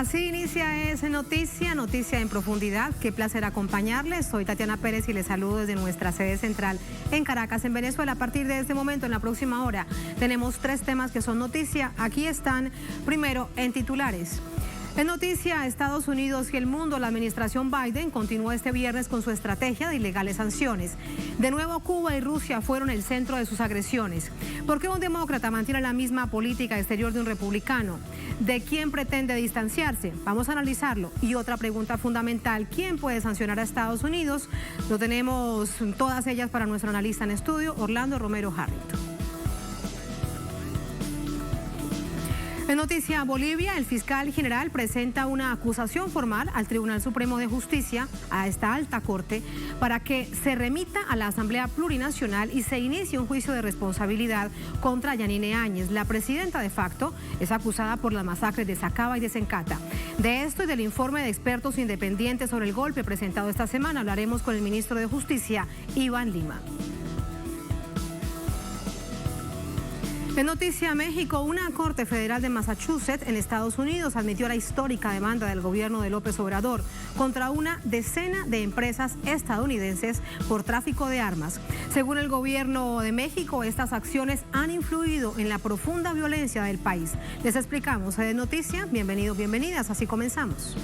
Así inicia esa noticia en profundidad. Qué placer acompañarles. Soy Tatiana Pérez y les saludo desde nuestra sede central en Caracas, en Venezuela. A partir de este momento, en la próxima hora, tenemos 3 temas que son noticia. Aquí están, primero, en titulares. En noticia, Estados Unidos y el mundo, la administración Biden continúa este viernes con su estrategia de ilegales sanciones. De nuevo, Cuba y Rusia fueron el centro de sus agresiones. ¿Por qué un demócrata mantiene la misma política exterior de un republicano? ¿De quién pretende distanciarse? Vamos a analizarlo. Y otra pregunta fundamental, ¿quién puede sancionar a Estados Unidos? Lo tenemos todas ellas para nuestro analista en estudio, Orlando Romero Harrington. En noticia, Bolivia, el fiscal general presenta una acusación formal al Tribunal Supremo de Justicia, a esta alta corte, para que se remita a la Asamblea Plurinacional y se inicie un juicio de responsabilidad contra Yanine Áñez. La presidenta de facto es acusada por las masacres de Sacaba y de Sencata. De esto y del informe de expertos independientes sobre el golpe presentado esta semana hablaremos con el ministro de Justicia, Iván Lima. En noticia, México, una corte federal de Massachusetts en Estados Unidos admitió la histórica demanda del gobierno de López Obrador contra una decena de empresas estadounidenses por tráfico de armas. Según el gobierno de México, estas acciones han influido en la profunda violencia del país. Les explicamos en noticia. Bienvenidos, bienvenidas. Así comenzamos.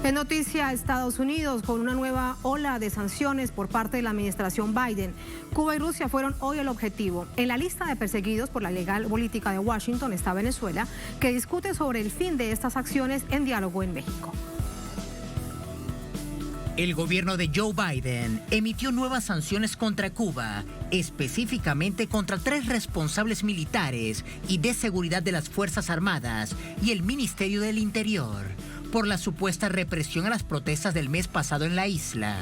En noticia, Estados Unidos con una nueva ola de sanciones por parte de la administración Biden. Cuba y Rusia fueron hoy el objetivo. En la lista de perseguidos por la ilegal política de Washington está Venezuela, que discute sobre el fin de estas acciones en diálogo en México. El gobierno de Joe Biden emitió nuevas sanciones contra Cuba, específicamente contra 3 responsables militares y de seguridad de las Fuerzas Armadas y el Ministerio del Interior, por la supuesta represión a las protestas del mes pasado en la isla.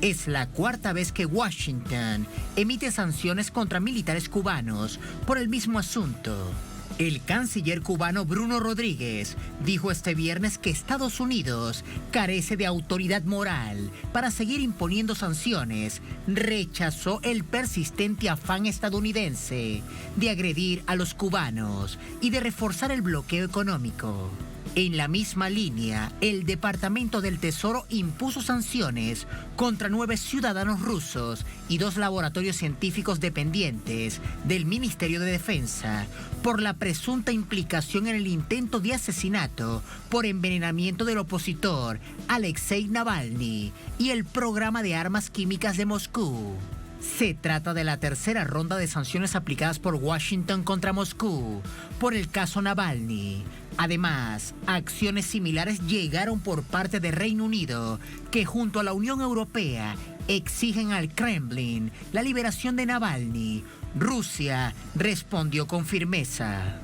Es la 4ª vez que Washington emite sanciones contra militares cubanos por el mismo asunto. El canciller cubano Bruno Rodríguez dijo este viernes que Estados Unidos carece de autoridad moral para seguir imponiendo sanciones. Rechazó el persistente afán estadounidense de agredir a los cubanos y de reforzar el bloqueo económico. En la misma línea, el Departamento del Tesoro impuso sanciones contra 9 ciudadanos rusos y 2 laboratorios científicos dependientes del Ministerio de Defensa por la presunta implicación en el intento de asesinato por envenenamiento del opositor Alexei Navalny y el programa de armas químicas de Moscú. Se trata de la 3ª ronda de sanciones aplicadas por Washington contra Moscú por el caso Navalny. Además, acciones similares llegaron por parte de Reino Unido, que junto a la Unión Europea exigen al Kremlin la liberación de Navalny. Rusia respondió con firmeza.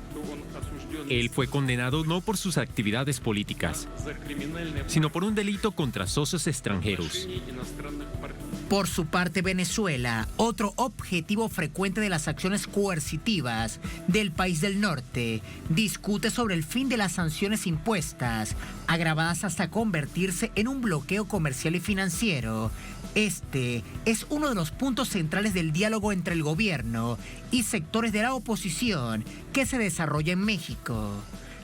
Él fue condenado no por sus actividades políticas, sino por un delito contra socios extranjeros. Por su parte, Venezuela, otro objetivo frecuente de las acciones coercitivas del país del norte, discute sobre el fin de las sanciones impuestas, agravadas hasta convertirse en un bloqueo comercial y financiero. Este es uno de los puntos centrales del diálogo entre el gobierno y sectores de la oposición que se desarrolla en México.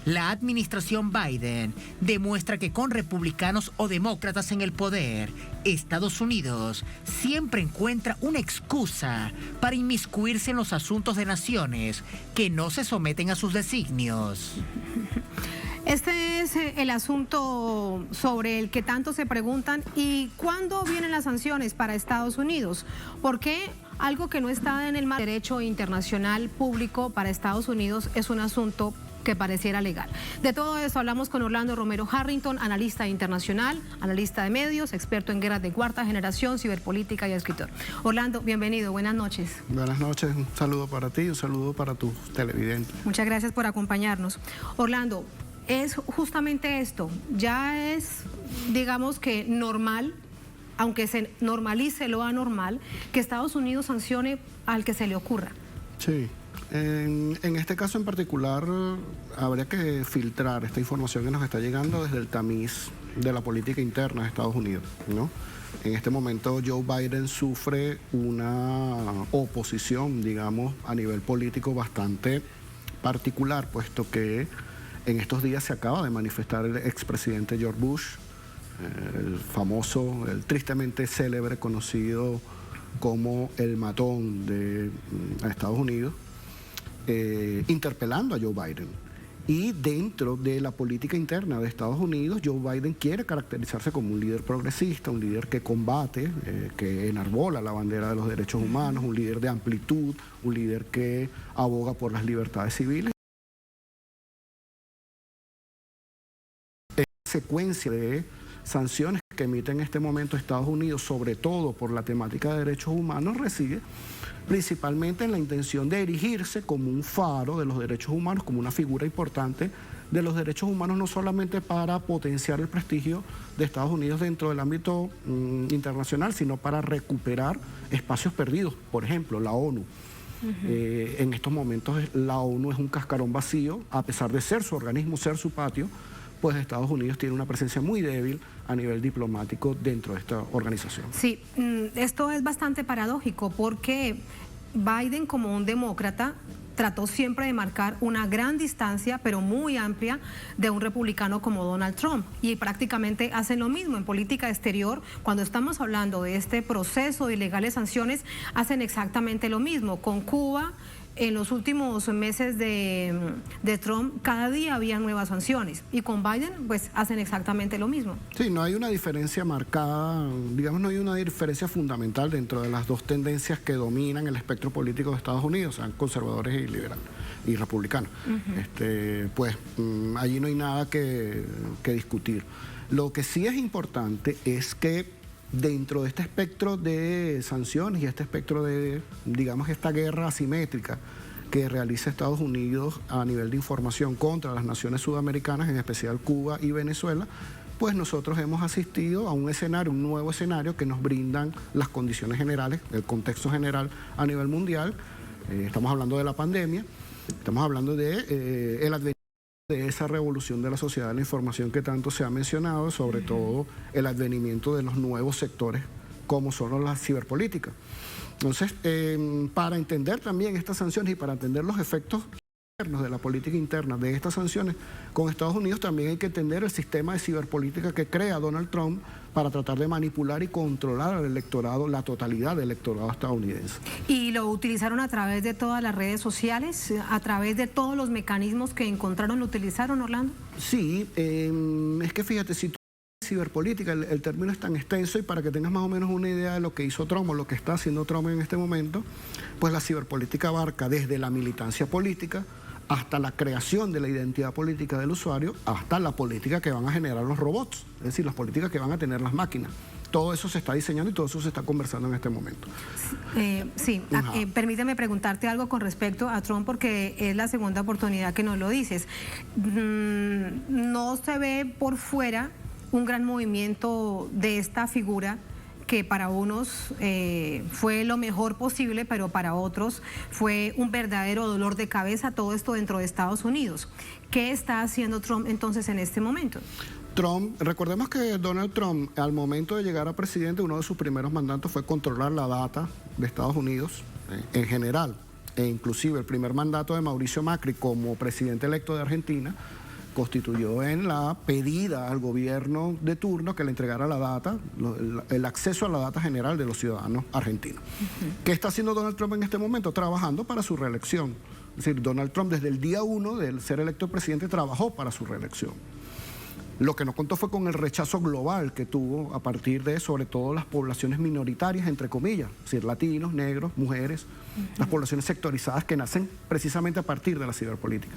La administración Biden demuestra que con republicanos o demócratas en el poder, Estados Unidos siempre encuentra una excusa para inmiscuirse en los asuntos de naciones que no se someten a sus designios. Este es el asunto sobre el que tanto se preguntan. ¿Y cuándo vienen las sanciones para Estados Unidos? ¿Por qué algo que no está en el derecho internacional público para Estados Unidos es un asunto que pareciera legal. De todo eso hablamos con Orlando Romero Harrington, analista internacional, analista de medios, experto en guerras de cuarta generación, ciberpolítica y escritor. Orlando, bienvenido, buenas noches. Buenas noches, un saludo para ti y un saludo para tus televidentes. Muchas gracias por acompañarnos. Orlando, es justamente esto, ya es, digamos que normal, aunque se normalice lo anormal, que Estados Unidos sancione al que se le ocurra. Sí. En este caso en particular habría que filtrar esta información que nos está llegando desde el tamiz de la política interna de Estados Unidos, ¿no? En este momento Joe Biden sufre una oposición, digamos, a nivel político bastante particular, puesto que en estos días se acaba de manifestar el expresidente George Bush, el famoso, el tristemente célebre, conocido como el matón de Estados Unidos, interpelando a Joe Biden. Y dentro de la política interna de Estados Unidos, Joe Biden quiere caracterizarse como un líder progresista, un líder que combate, que enarbola la bandera de los derechos humanos, un líder de amplitud, un líder que aboga por las libertades civiles. Secuencia de sanciones que emite en este momento Estados Unidos, sobre todo por la temática de derechos humanos, reside principalmente en la intención de erigirse como un faro de los derechos humanos, como una figura importante de los derechos humanos, no solamente para potenciar el prestigio de Estados Unidos dentro del ámbito internacional, sino para recuperar espacios perdidos. Por ejemplo, la ONU. En estos momentos la ONU es un cascarón vacío, a pesar de ser su organismo, ser su patio, pues Estados Unidos tiene una presencia muy débil a nivel diplomático dentro de esta organización. Sí, esto es bastante paradójico porque Biden, como un demócrata, trató siempre de marcar una gran distancia, pero muy amplia, de un republicano como Donald Trump. Y prácticamente hacen lo mismo en política exterior. Cuando estamos hablando de este proceso de ilegales sanciones, hacen exactamente lo mismo. Con Cuba, en los últimos meses de Trump, cada día había nuevas sanciones. Y con Biden, pues, hacen exactamente lo mismo. Sí, no hay una diferencia marcada, digamos, no hay una diferencia fundamental dentro de las dos tendencias que dominan el espectro político de Estados Unidos, sean conservadores y liberales y republicanos. Pues allí no hay nada que discutir. Lo que sí es importante es que dentro de este espectro de sanciones y este espectro de, digamos, esta guerra asimétrica que realiza Estados Unidos a nivel de información contra las naciones sudamericanas, en especial Cuba y Venezuela, pues nosotros hemos asistido a un escenario, un nuevo escenario que nos brindan las condiciones generales, el contexto general a nivel mundial. Estamos hablando de la pandemia, estamos hablando de el advenimiento de esa revolución de la sociedad de la información que tanto se ha mencionado, sobre todo el advenimiento de los nuevos sectores como son las ciberpolíticas. Entonces, para entender también estas sanciones y para entender los efectos internos de la política interna de estas sanciones con Estados Unidos, también hay que entender el sistema de ciberpolítica que crea Donald Trump para tratar de manipular y controlar al electorado, la totalidad del electorado estadounidense. ¿Y lo utilizaron a través de todas las redes sociales, a través de todos los mecanismos que encontraron, lo utilizaron, Orlando? Sí, es que fíjate, si tú ciberpolítica, el término es tan extenso, y para que tengas más o menos una idea de lo que hizo Trump o lo que está haciendo Trump en este momento, pues la ciberpolítica abarca desde la militancia política hasta la creación de la identidad política del usuario, hasta la política que van a generar los robots, es decir, las políticas que van a tener las máquinas. Todo eso se está diseñando y todo eso se está conversando en este momento. Sí, permíteme preguntarte algo con respecto a Trump, porque es la segunda oportunidad que nos lo dices. No se ve por fuera un gran movimiento de esta figura que para unos fue lo mejor posible, pero para otros fue un verdadero dolor de cabeza, todo esto dentro de Estados Unidos. ¿Qué está haciendo Trump entonces en este momento? Trump, recordemos que Donald Trump, al momento de llegar a presidente, uno de sus primeros mandatos fue controlar la data de Estados Unidos en general, e inclusive el primer mandato de Mauricio Macri como presidente electo de Argentina constituyó en la pedida al gobierno de turno que le entregara la data, el acceso a la data general de los ciudadanos argentinos. ¿Qué está haciendo Donald Trump en este momento? Trabajando para su reelección. Es decir, Donald Trump desde el día 1 de ser electo presidente trabajó para su reelección. Lo que no contó fue con el rechazo global que tuvo a partir de, sobre todo, las poblaciones minoritarias, entre comillas, es decir, latinos, negros, mujeres, las poblaciones sectorizadas que nacen precisamente a partir de la ciberpolítica.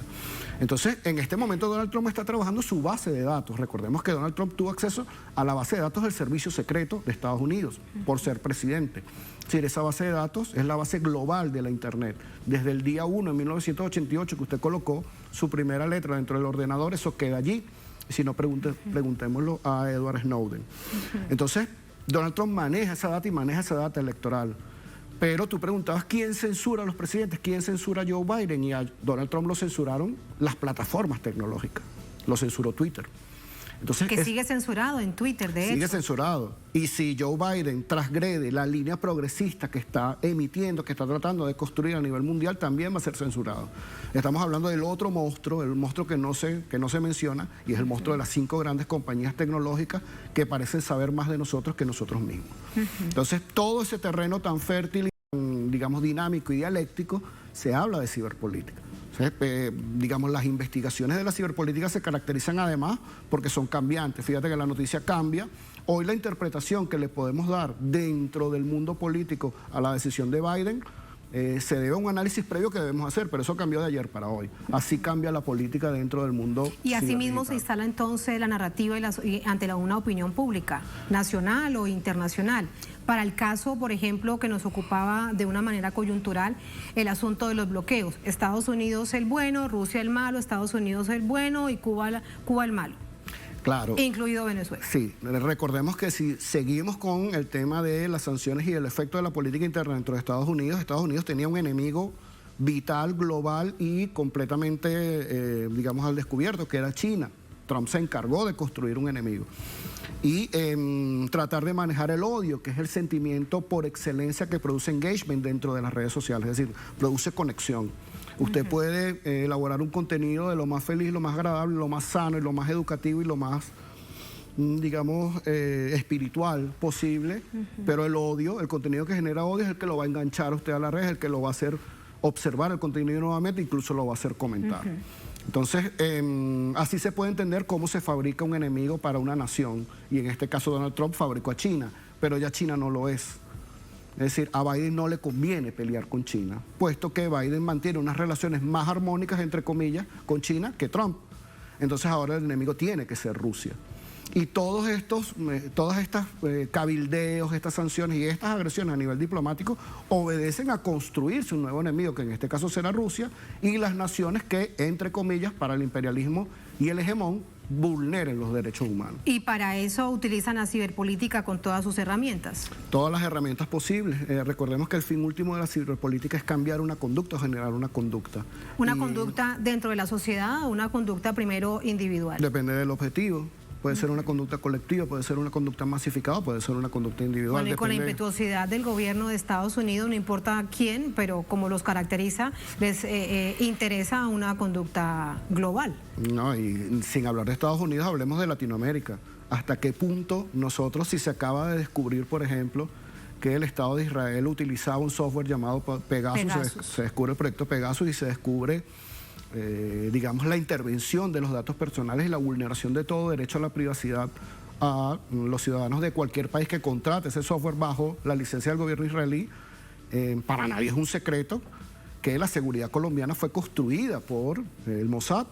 Entonces, en este momento Donald Trump está trabajando su base de datos. Recordemos que Donald Trump tuvo acceso a la base de datos del Servicio Secreto de Estados Unidos por ser presidente. Es decir, esa base de datos es la base global de la Internet. Desde el día 1 en 1988 que usted colocó su primera letra dentro del ordenador, eso queda allí. Si no, preguntémoslo a Edward Snowden. Entonces, Donald Trump maneja esa data y maneja esa data electoral. Pero tú preguntabas quién censura a los presidentes, quién censura a Joe Biden, y a Donald Trump lo censuraron las plataformas tecnológicas, lo censuró Twitter. Entonces, que sigue censurado en Twitter, de hecho. Sigue censurado. Y si Joe Biden transgrede la línea progresista que está emitiendo, que está tratando de construir a nivel mundial, también va a ser censurado. Estamos hablando del otro monstruo, el monstruo que no se menciona, y es el monstruo de las 5 grandes compañías tecnológicas que parecen saber más de nosotros que nosotros mismos. Entonces, todo ese terreno tan fértil, digamos, dinámico y dialéctico, se habla de ciberpolítica. Digamos, las investigaciones de la ciberpolítica se caracterizan además porque son cambiantes. Fíjate que la noticia cambia. Hoy la interpretación que le podemos dar dentro del mundo político a la decisión de Biden se debe a un análisis previo que debemos hacer, pero eso cambió de ayer para hoy. Así cambia la política dentro del mundo. Y asimismo se instala entonces la narrativa ante una opinión pública, nacional o internacional. Para el caso, por ejemplo, que nos ocupaba de una manera coyuntural, el asunto de los bloqueos. Estados Unidos el bueno, Rusia el malo, Estados Unidos el bueno y Cuba el malo. Claro. Incluido Venezuela. Sí, recordemos que si seguimos con el tema de las sanciones y el efecto de la política interna dentro de Estados Unidos tenía un enemigo vital, global y completamente, digamos, al descubierto, que era China. Trump se encargó de construir un enemigo. Y tratar de manejar el odio, que es el sentimiento por excelencia que produce engagement dentro de las redes sociales, es decir, produce conexión. Usted puede elaborar un contenido de lo más feliz, lo más agradable, lo más sano y lo más educativo y lo más, digamos, espiritual posible, pero el odio, el contenido que genera odio es el que lo va a enganchar a usted a la red, es el que lo va a hacer observar el contenido nuevamente, incluso lo va a hacer comentar. Entonces, así se puede entender cómo se fabrica un enemigo para una nación, y en este caso Donald Trump fabricó a China, pero ya China no lo es. Es decir, a Biden no le conviene pelear con China, puesto que Biden mantiene unas relaciones más armónicas, entre comillas, con China que Trump. Entonces ahora el enemigo tiene que ser Rusia. Y todas estas cabildeos, estas sanciones y estas agresiones a nivel diplomático obedecen a construirse un nuevo enemigo, que en este caso será Rusia, y las naciones que, entre comillas, para el imperialismo y el hegemón, vulneren los derechos humanos. Y para eso utilizan la ciberpolítica con todas sus herramientas. Todas las herramientas posibles. Recordemos que el fin último de la ciberpolítica es cambiar una conducta o generar una conducta. ¿Una conducta dentro de la sociedad o una conducta primero individual? Depende del objetivo. Puede ser una conducta colectiva, puede ser una conducta masificada, puede ser una conducta individual. Bueno, y con la impetuosidad del gobierno de Estados Unidos, no importa quién, pero como los caracteriza, les interesa una conducta global. No, y sin hablar de Estados Unidos, hablemos de Latinoamérica. ¿Hasta qué punto nosotros, si se acaba de descubrir, por ejemplo, que el Estado de Israel utilizaba un software llamado Pegasus. Se descubre el proyecto Pegasus y se descubre, digamos, la intervención de los datos personales y la vulneración de todo derecho a la privacidad a los ciudadanos de cualquier país que contrate ese software bajo la licencia del gobierno israelí? Para nadie es un secreto que la seguridad colombiana fue construida por el Mossad,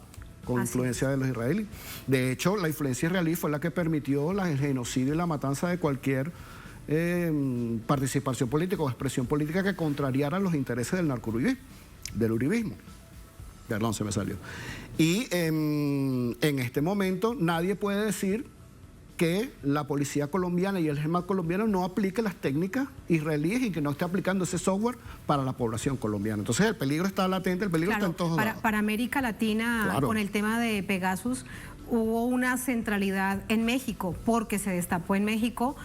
con influencia de los israelíes. De hecho, la influencia israelí fue la que permitió el genocidio y la matanza de cualquier participación política o expresión política que contrariara los intereses del narcouribismo, del uribismo. Perdón, se me salió. Y en este momento nadie puede decir que la policía colombiana y el GEMAT colombiano no aplique las técnicas israelíes y que no esté aplicando ese software para la población colombiana. Entonces el peligro está latente, el peligro está en todos lados. Para América Latina, con el tema de Pegasus, hubo una centralidad en México, porque se destapó en México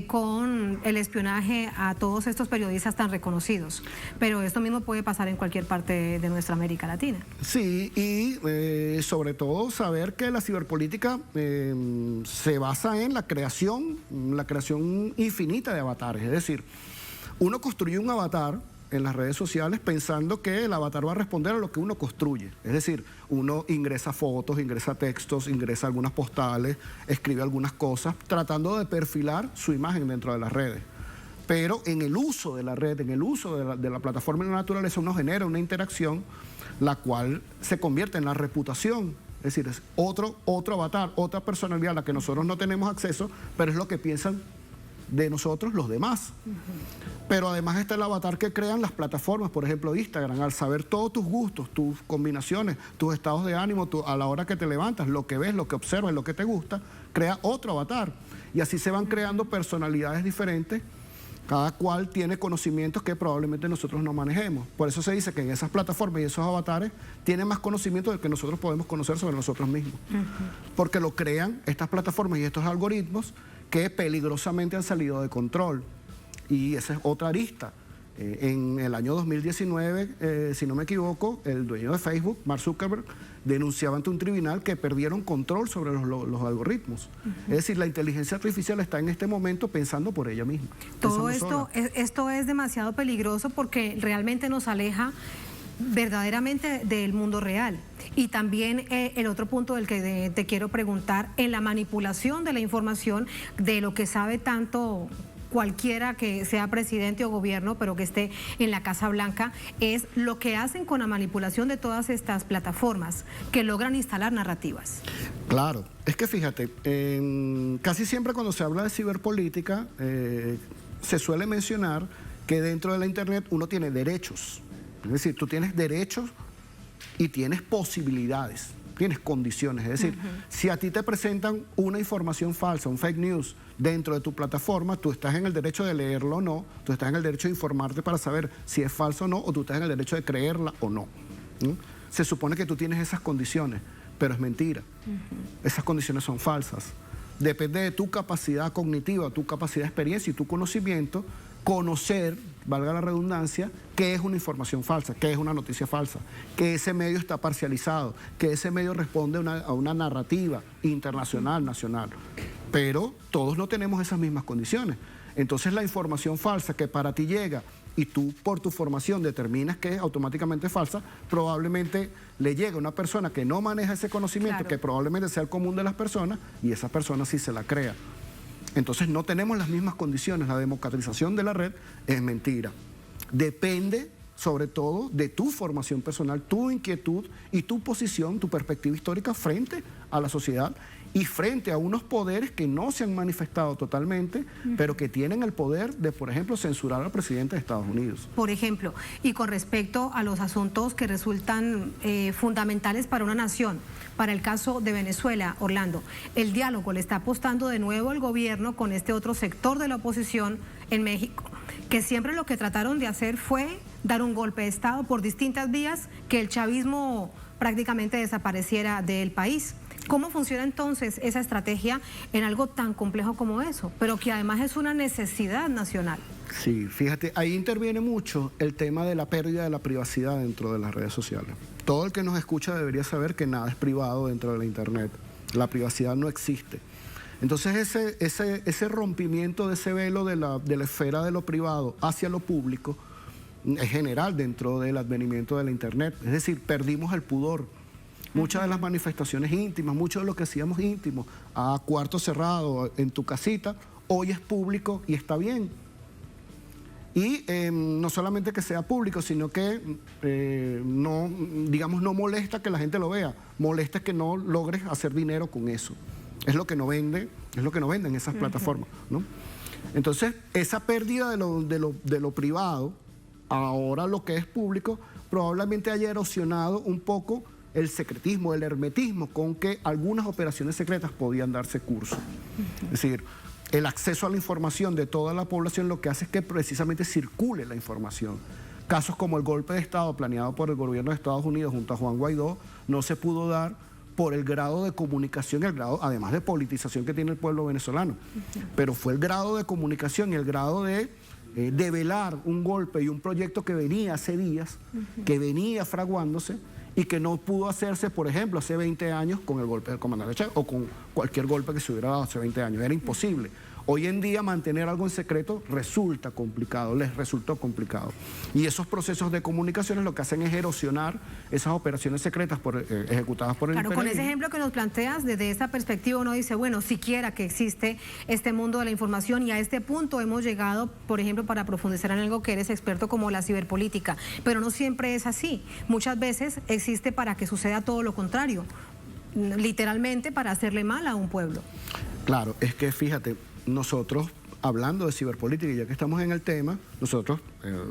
con el espionaje a todos estos periodistas tan reconocidos. Pero esto mismo puede pasar en cualquier parte de nuestra América Latina. Sí, y sobre todo saber que la ciberpolítica se basa en la creación infinita de avatares. Es decir, uno construye un avatar en las redes sociales pensando que el avatar va a responder a lo que uno construye. Es decir, uno ingresa fotos, ingresa textos, ingresa algunas postales, escribe algunas cosas, tratando de perfilar su imagen dentro de las redes. Pero en el uso de la red, en el uso de la plataforma y la naturaleza, uno genera una interacción la cual se convierte en la reputación. Es decir, es otro avatar, otra personalidad a la que nosotros no tenemos acceso, pero es lo que piensan de nosotros los demás. Pero además está el avatar que crean las plataformas, por ejemplo Instagram, al saber todos tus gustos, tus combinaciones, tus estados de ánimo, a la hora que te levantas, lo que ves, lo que observas, lo que te gusta, crea otro avatar. Y así se van creando personalidades diferentes. Cada cual tiene conocimientos que probablemente nosotros no manejemos. Por eso se dice que en esas plataformas y esos avatares tienen más conocimiento del que nosotros podemos conocer sobre nosotros mismos. Porque lo crean estas plataformas y estos algoritmos que peligrosamente han salido de control. Y esa es otra arista. En el año 2019, si no me equivoco, el dueño de Facebook, Mark Zuckerberg, denunciaba ante un tribunal que perdieron control sobre los algoritmos. Es decir, la inteligencia artificial está en este momento pensando por ella misma. Todo esto es demasiado peligroso porque realmente nos aleja verdaderamente del mundo real. Y también el otro punto del que te quiero preguntar, en la manipulación de la información, de lo que sabe tanto cualquiera que sea presidente o gobierno, pero que esté en la Casa Blanca, es lo que hacen con la manipulación de todas estas plataformas que logran instalar narrativas. Claro, es que fíjate, casi siempre cuando se habla de ciberpolítica, se suele mencionar que dentro de la Internet uno tiene derechos. Es decir, tú tienes derechos y tienes posibilidades, tienes condiciones. Es decir, si a ti te presentan una información falsa, un fake news, dentro de tu plataforma, tú estás en el derecho de leerlo o no, tú estás en el derecho de informarte para saber si es falso o no, o tú estás en el derecho de creerla o no. Se supone que tú tienes esas condiciones, pero es mentira. Esas condiciones son falsas. Depende de tu capacidad cognitiva, tu capacidad de experiencia y tu conocimiento, conocer, valga la redundancia, qué es una información falsa, qué es una noticia falsa, que ese medio está parcializado, que ese medio responde a una narrativa internacional, nacional. Pero todos no tenemos esas mismas condiciones. Entonces la información falsa que para ti llega y tú por tu formación determinas que es automáticamente falsa, probablemente le llega a una persona que no maneja ese conocimiento, claro, que probablemente sea el común de las personas, y esa persona sí se la crea. Entonces no tenemos las mismas condiciones. La democratización de la red es mentira. Depende sobre todo de tu formación personal, tu inquietud y tu posición, tu perspectiva histórica frente a la sociedad y frente a unos poderes que no se han manifestado totalmente, pero que tienen el poder de, por ejemplo, censurar al presidente de Estados Unidos. Por ejemplo, y con respecto a los asuntos que resultan fundamentales para una nación, para el caso de Venezuela, Orlando, el diálogo le está apostando de nuevo al gobierno con este otro sector de la oposición en México, que siempre lo que trataron de hacer fue dar un golpe de Estado por distintas vías, que el chavismo prácticamente desapareciera del país. ¿Cómo funciona entonces esa estrategia en algo tan complejo como eso, pero que además es una necesidad nacional? Sí, fíjate, ahí interviene mucho el tema de la pérdida de la privacidad dentro de las redes sociales. Todo el que nos escucha debería saber que nada es privado dentro de la Internet. La privacidad no existe. Entonces ese rompimiento de ese velo de la esfera de lo privado hacia lo público es general dentro del advenimiento de la Internet. Es decir, perdimos el pudor. Muchas de las manifestaciones íntimas, mucho de lo que hacíamos íntimo a cuarto cerrado, en tu casita, hoy es público y está bien. Y no solamente que sea público, sino que no molesta que la gente lo vea, molesta que no logres hacer dinero con eso. Es lo que no vende, es lo que no venden esas plataformas, ¿no? Entonces, esa pérdida de lo privado, ahora lo que es público, probablemente haya erosionado un poco el secretismo, el hermetismo con que algunas operaciones secretas podían darse curso. Es decir, el acceso a la información de toda la población lo que hace es que precisamente circule la información. Casos como el golpe de Estado planeado por el gobierno de Estados Unidos junto a Juan Guaidó no se pudo dar por el grado de comunicación, el grado además de politización que tiene el pueblo venezolano. Pero fue el grado de comunicación y el grado de develar un golpe y un proyecto que venía hace días, que venía fraguándose, y que no pudo hacerse, por ejemplo, hace 20 años con el golpe del comandante Chávez o con cualquier golpe que se hubiera dado hace 20 años. Era imposible. Hoy en día mantener algo en secreto resulta complicado, les resultó complicado. Y esos procesos de comunicaciones lo que hacen es erosionar esas operaciones secretas ejecutadas por el Claro, con imperialismo. ese ejemplo que nos planteas, desde esa perspectiva uno dice, bueno, siquiera que existe este mundo de la información y a este punto hemos llegado, por ejemplo, para profundizar en algo que eres experto como la ciberpolítica, pero no siempre es así. Muchas veces existe para que suceda todo lo contrario, literalmente para hacerle mal a un pueblo. Claro, es que fíjate, nosotros, hablando de ciberpolítica, y ya que estamos en el tema, nosotros,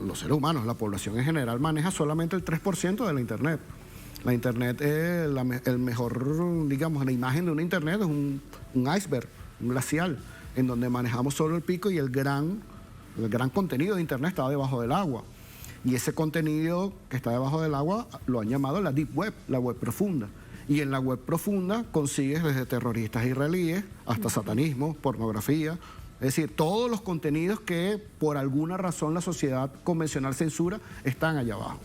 los seres humanos, la población en general, maneja solamente el 3% de la Internet. La Internet es el mejor, digamos, la imagen de una Internet es un iceberg, un glacial, en donde manejamos solo el pico y el gran contenido de Internet está debajo del agua. Y ese contenido que está debajo del agua lo han llamado la Deep Web, la web profunda. Y en la web profunda consigues desde terroristas israelíes hasta satanismo, pornografía, es decir, todos los contenidos que por alguna razón la sociedad convencional censura están allá abajo.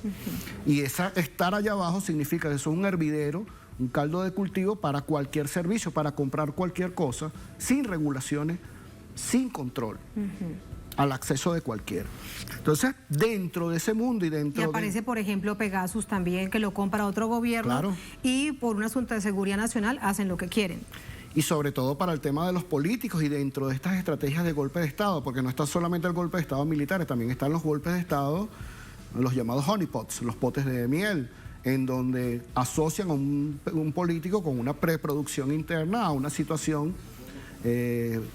Y estar allá abajo significa que eso es un hervidero, un caldo de cultivo para cualquier servicio, para comprar cualquier cosa, sin regulaciones, sin control. Al acceso de cualquiera. Entonces, dentro de ese mundo y dentro Y aparece, por ejemplo, Pegasus también, que lo compra otro gobierno. Claro. Y por un asunto de seguridad nacional hacen lo que quieren. Y sobre todo para el tema de los políticos y dentro de estas estrategias de golpe de Estado, porque no está solamente el golpe de Estado militares, también están los golpes de Estado, los llamados honeypots, los potes de miel, en donde asocian a un político con una preproducción interna a una situación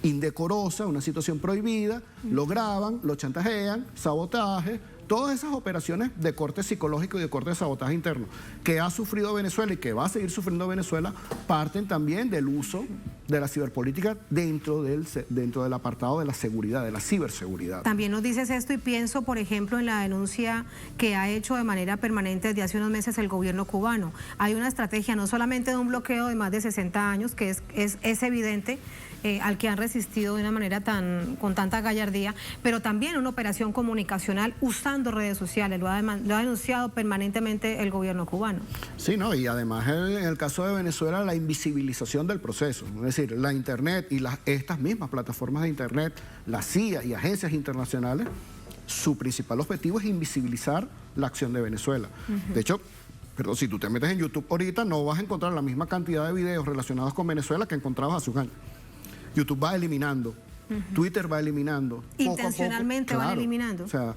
indecorosa, una situación prohibida, lo graban, lo chantajean, sabotaje, todas esas operaciones de corte psicológico y de corte de sabotaje interno que ha sufrido Venezuela y que va a seguir sufriendo Venezuela, parten también del uso de la ciberpolítica dentro del apartado de la seguridad, de la ciberseguridad. También nos dices esto y pienso, por ejemplo, en la denuncia que ha hecho de manera permanente desde hace unos meses el gobierno cubano. Hay una estrategia no solamente de un bloqueo de más de 60 años, que es evidente, al que han resistido de una manera con tanta gallardía, pero también una operación comunicacional usando redes sociales, lo ha denunciado permanentemente el gobierno cubano. Sí, no, y además en el caso de Venezuela la invisibilización del proceso, es decir, la Internet y estas mismas plataformas de Internet, la CIA y agencias internacionales, su principal objetivo es invisibilizar la acción de Venezuela. De hecho, pero si tú te metes en YouTube ahorita no vas a encontrar la misma cantidad de videos relacionados con Venezuela que encontrabas hace un año. YouTube va eliminando, Twitter va eliminando. Intencionalmente poco a poco, van eliminando. O sea,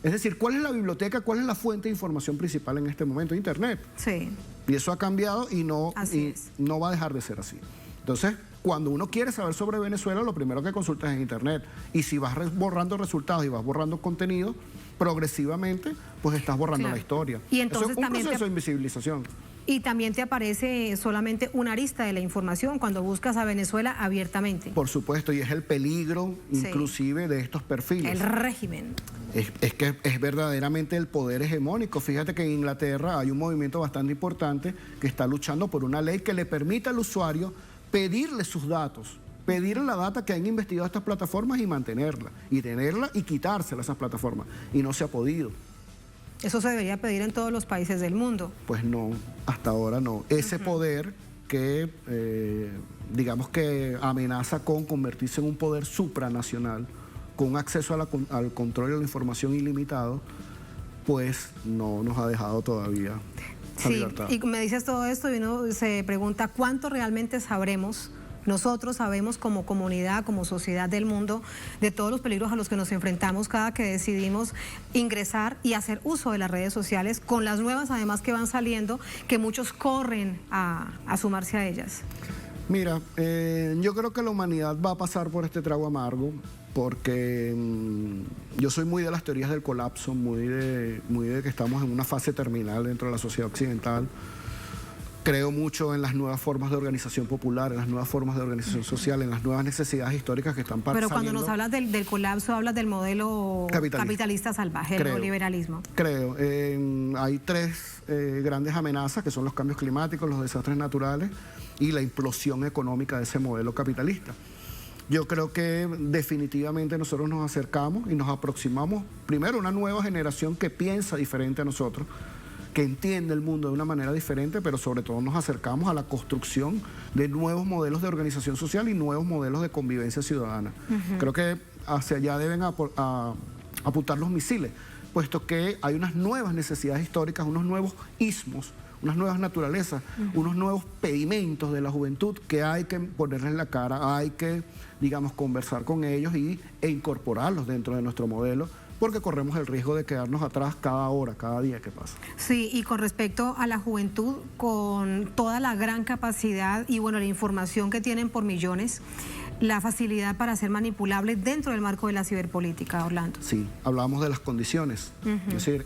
es decir, ¿cuál es la biblioteca, cuál es la fuente de información principal en este momento? Internet. Sí. Y eso ha cambiado y no va a dejar de ser así. Entonces, cuando uno quiere saber sobre Venezuela, lo primero que consultas es Internet. Y si vas borrando resultados y vas borrando contenido, progresivamente, pues estás borrando la historia. Y entonces eso es un proceso de invisibilización. Y también te aparece solamente una arista de la información cuando buscas a Venezuela abiertamente. Por supuesto, y es el peligro inclusive de estos perfiles. El régimen. Es que es verdaderamente el poder hegemónico. Fíjate que en Inglaterra hay un movimiento bastante importante que está luchando por una ley que le permita al usuario pedirle sus datos, pedirle la data que han investigado estas plataformas y mantenerla, y tenerla y quitársela a esas plataformas. Y no se ha podido. Eso se debería pedir en todos los países del mundo. Pues no, hasta ahora no. Ese poder que, digamos que amenaza con convertirse en un poder supranacional, con acceso al control de la información ilimitado, pues no nos ha dejado todavía esa libertad. Y me dices todo esto y uno se pregunta cuánto realmente sabremos. Nosotros sabemos como comunidad, como sociedad del mundo, de todos los peligros a los que nos enfrentamos cada que decidimos ingresar y hacer uso de las redes sociales, con las nuevas además que van saliendo, que muchos corren a sumarse a ellas. Mira, yo creo que la humanidad va a pasar por este trago amargo, porque yo soy muy de las teorías del colapso, muy de que estamos en una fase terminal dentro de la sociedad occidental. Creo mucho en las nuevas formas de organización popular, en las nuevas formas de organización social, en las nuevas necesidades históricas que están Pero cuando nos hablas del colapso, hablas del modelo capitalista salvaje, el neoliberalismo. Creo. Hay tres grandes amenazas, que son los cambios climáticos, los desastres naturales y la implosión económica de ese modelo capitalista. Yo creo que definitivamente nosotros nos acercamos y nos aproximamos, primero, a una nueva generación que piensa diferente a nosotros, que entiende el mundo de una manera diferente, pero sobre todo nos acercamos a la construcción de nuevos modelos de organización social y nuevos modelos de convivencia ciudadana. Creo que hacia allá deben apuntar los misiles, puesto que hay unas nuevas necesidades históricas, unos nuevos ismos, unas nuevas naturalezas, unos nuevos pedimentos de la juventud que hay que ponerles la cara, hay que, digamos, conversar con ellos e incorporarlos dentro de nuestro modelo, porque corremos el riesgo de quedarnos atrás cada hora, cada día que pasa. Sí, y con respecto a la juventud, con toda la gran capacidad y bueno, la información que tienen por millones, la facilidad para ser manipulable dentro del marco de la ciberpolítica, Orlando. Sí, hablábamos de las condiciones. Es decir,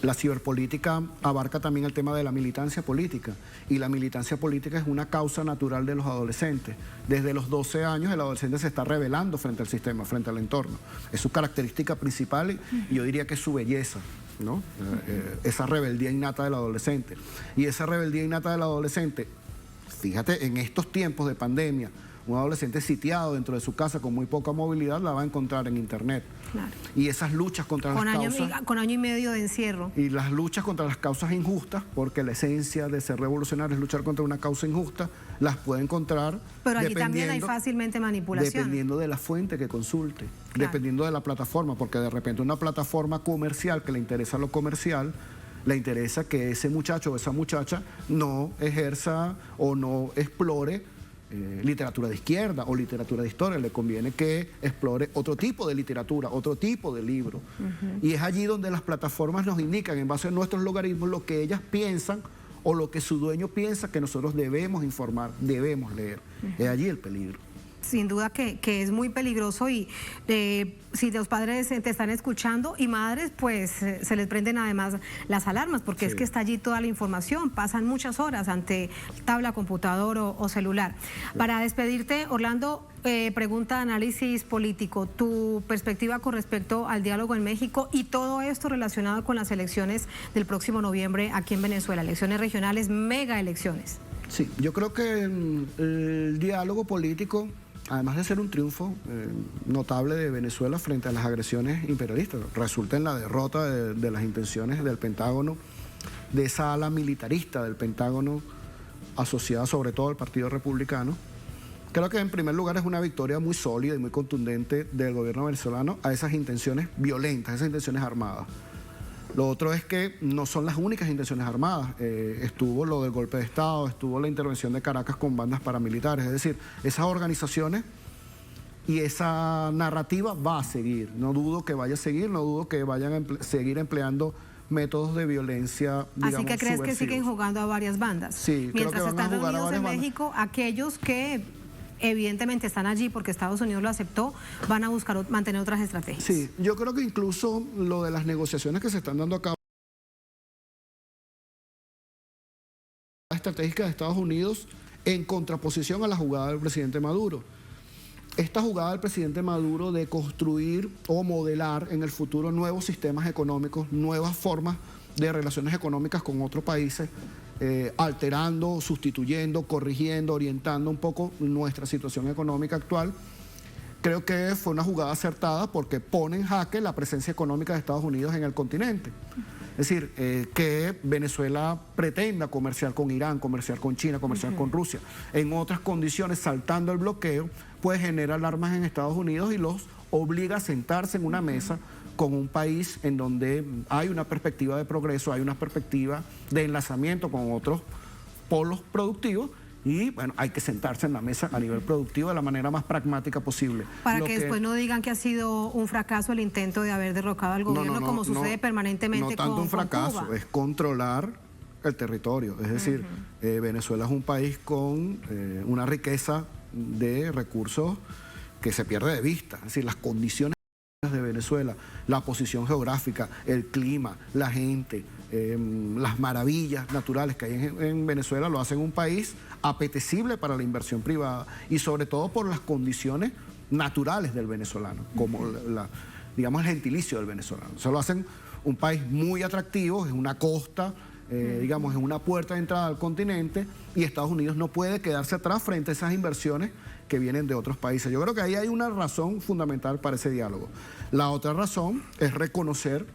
la ciberpolítica abarca también el tema de la militancia política, y la militancia política es una causa natural de los adolescentes. Desde los 12 años el adolescente se está rebelando frente al sistema, frente al entorno. Es su característica principal y yo diría que es su belleza, ¿no? Esa rebeldía innata del adolescente. Y esa rebeldía innata del adolescente, fíjate, en estos tiempos de pandemia, un adolescente sitiado dentro de su casa con muy poca movilidad la va a encontrar en internet. Claro. Y esas luchas contra las causas... Con año y medio de encierro. Y las luchas contra las causas injustas, porque la esencia de ser revolucionario es luchar contra una causa injusta, las puede encontrar... Pero allí también hay fácilmente manipulación. Dependiendo de la fuente que consulte, claro, dependiendo de la plataforma, porque de repente una plataforma comercial que le interesa lo comercial, le interesa que ese muchacho o esa muchacha no ejerza o no explore literatura de izquierda o literatura de historia, le conviene que explore otro tipo de literatura, otro tipo de libro. Y es allí donde las plataformas nos indican, en base a nuestros logaritmos, lo que ellas piensan o lo que su dueño piensa que nosotros debemos informar, debemos leer. Es allí el peligro. Sin duda que es muy peligroso y si los padres te están escuchando y madres, pues se les prenden además las alarmas, porque es que está allí toda la información, pasan muchas horas ante tabla, computador o celular. Para despedirte, Orlando, pregunta de análisis político, tu perspectiva con respecto al diálogo en México y todo esto relacionado con las elecciones del próximo noviembre aquí en Venezuela, elecciones regionales, mega elecciones. Sí, yo creo que el diálogo político, además de ser un triunfo notable de Venezuela frente a las agresiones imperialistas, resulta en la derrota de las intenciones del Pentágono, de esa ala militarista del Pentágono, asociada sobre todo al Partido Republicano. Creo que en primer lugar es una victoria muy sólida y muy contundente del gobierno venezolano a esas intenciones violentas, esas intenciones armadas. Lo otro es que no son las únicas intenciones armadas. Estuvo lo del golpe de Estado, estuvo la intervención de Caracas con bandas paramilitares. Es decir, esas organizaciones y esa narrativa va a seguir. No dudo que vaya a seguir, no dudo que vayan a seguir empleando métodos de violencia, digamos, así que crees subversivos. Que siguen jugando a varias bandas. Sí, mientras creo que están van a reunidos en bandas. México, aquellos que evidentemente están allí porque Estados Unidos lo aceptó, van a buscar mantener otras estrategias. Sí, yo creo que incluso lo de las negociaciones que se están dando a cabo estratégica de Estados Unidos en contraposición a la jugada del presidente Maduro. Esta jugada del presidente Maduro de construir o modelar en el futuro nuevos sistemas económicos, nuevas formas de relaciones económicas con otros países, alterando, sustituyendo, corrigiendo, orientando un poco nuestra situación económica actual. Creo que fue una jugada acertada porque pone en jaque la presencia económica de Estados Unidos en el continente. Es decir, que Venezuela pretenda comerciar con Irán, comerciar con China, comerciar con Rusia, en otras condiciones, saltando el bloqueo, pues genera alarmas en Estados Unidos y los obliga a sentarse en una mesa con un país en donde hay una perspectiva de progreso, hay una perspectiva de enlazamiento con otros polos productivos y, bueno, hay que sentarse en la mesa a nivel productivo de la manera más pragmática posible. Para que después no digan que ha sido un fracaso el intento de haber derrocado al gobierno, como sucede permanentemente con Cuba. No tanto un fracaso, es controlar el territorio. Es decir, Venezuela es un país con una riqueza de recursos que se pierde de vista. Es decir, las condiciones de Venezuela, la posición geográfica, el clima, la gente, las maravillas naturales que hay en Venezuela lo hacen un país apetecible para la inversión privada y sobre todo por las condiciones naturales del venezolano, como digamos el gentilicio del venezolano. O sea, lo hacen un país muy atractivo, es una costa, digamos, es una puerta de entrada al continente y Estados Unidos no puede quedarse atrás frente a esas inversiones que vienen de otros países. Yo creo que ahí hay una razón fundamental para ese diálogo. La otra razón es reconocer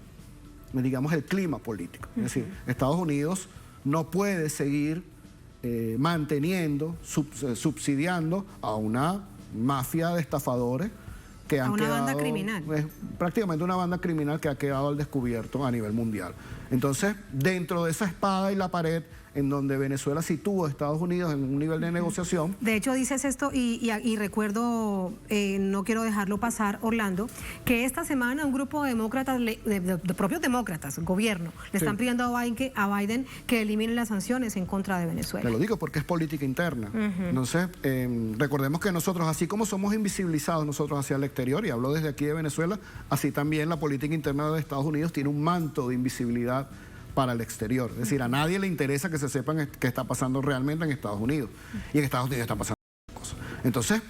digamos, el clima político. Es decir, Estados Unidos no puede seguir manteniendo, subsidiando a una mafia de estafadores que han quedado... A una banda criminal. Es prácticamente una banda criminal que ha quedado al descubierto a nivel mundial. Entonces, dentro de esa espada y la pared en donde Venezuela sitúa a Estados Unidos en un nivel de negociación. De hecho, dices esto y recuerdo, no quiero dejarlo pasar, Orlando, que esta semana un grupo de demócratas, de propios demócratas, gobierno, le están pidiendo a Biden que elimine las sanciones en contra de Venezuela. Te lo digo porque es política interna. Entonces, recordemos que nosotros, así como somos invisibilizados nosotros hacia el exterior, y hablo desde aquí de Venezuela, así también la política interna de Estados Unidos tiene un manto de invisibilidad para el exterior. Es decir, a nadie le interesa que se sepan qué está pasando realmente en Estados Unidos. Y en Estados Unidos están pasando cosas. Entonces,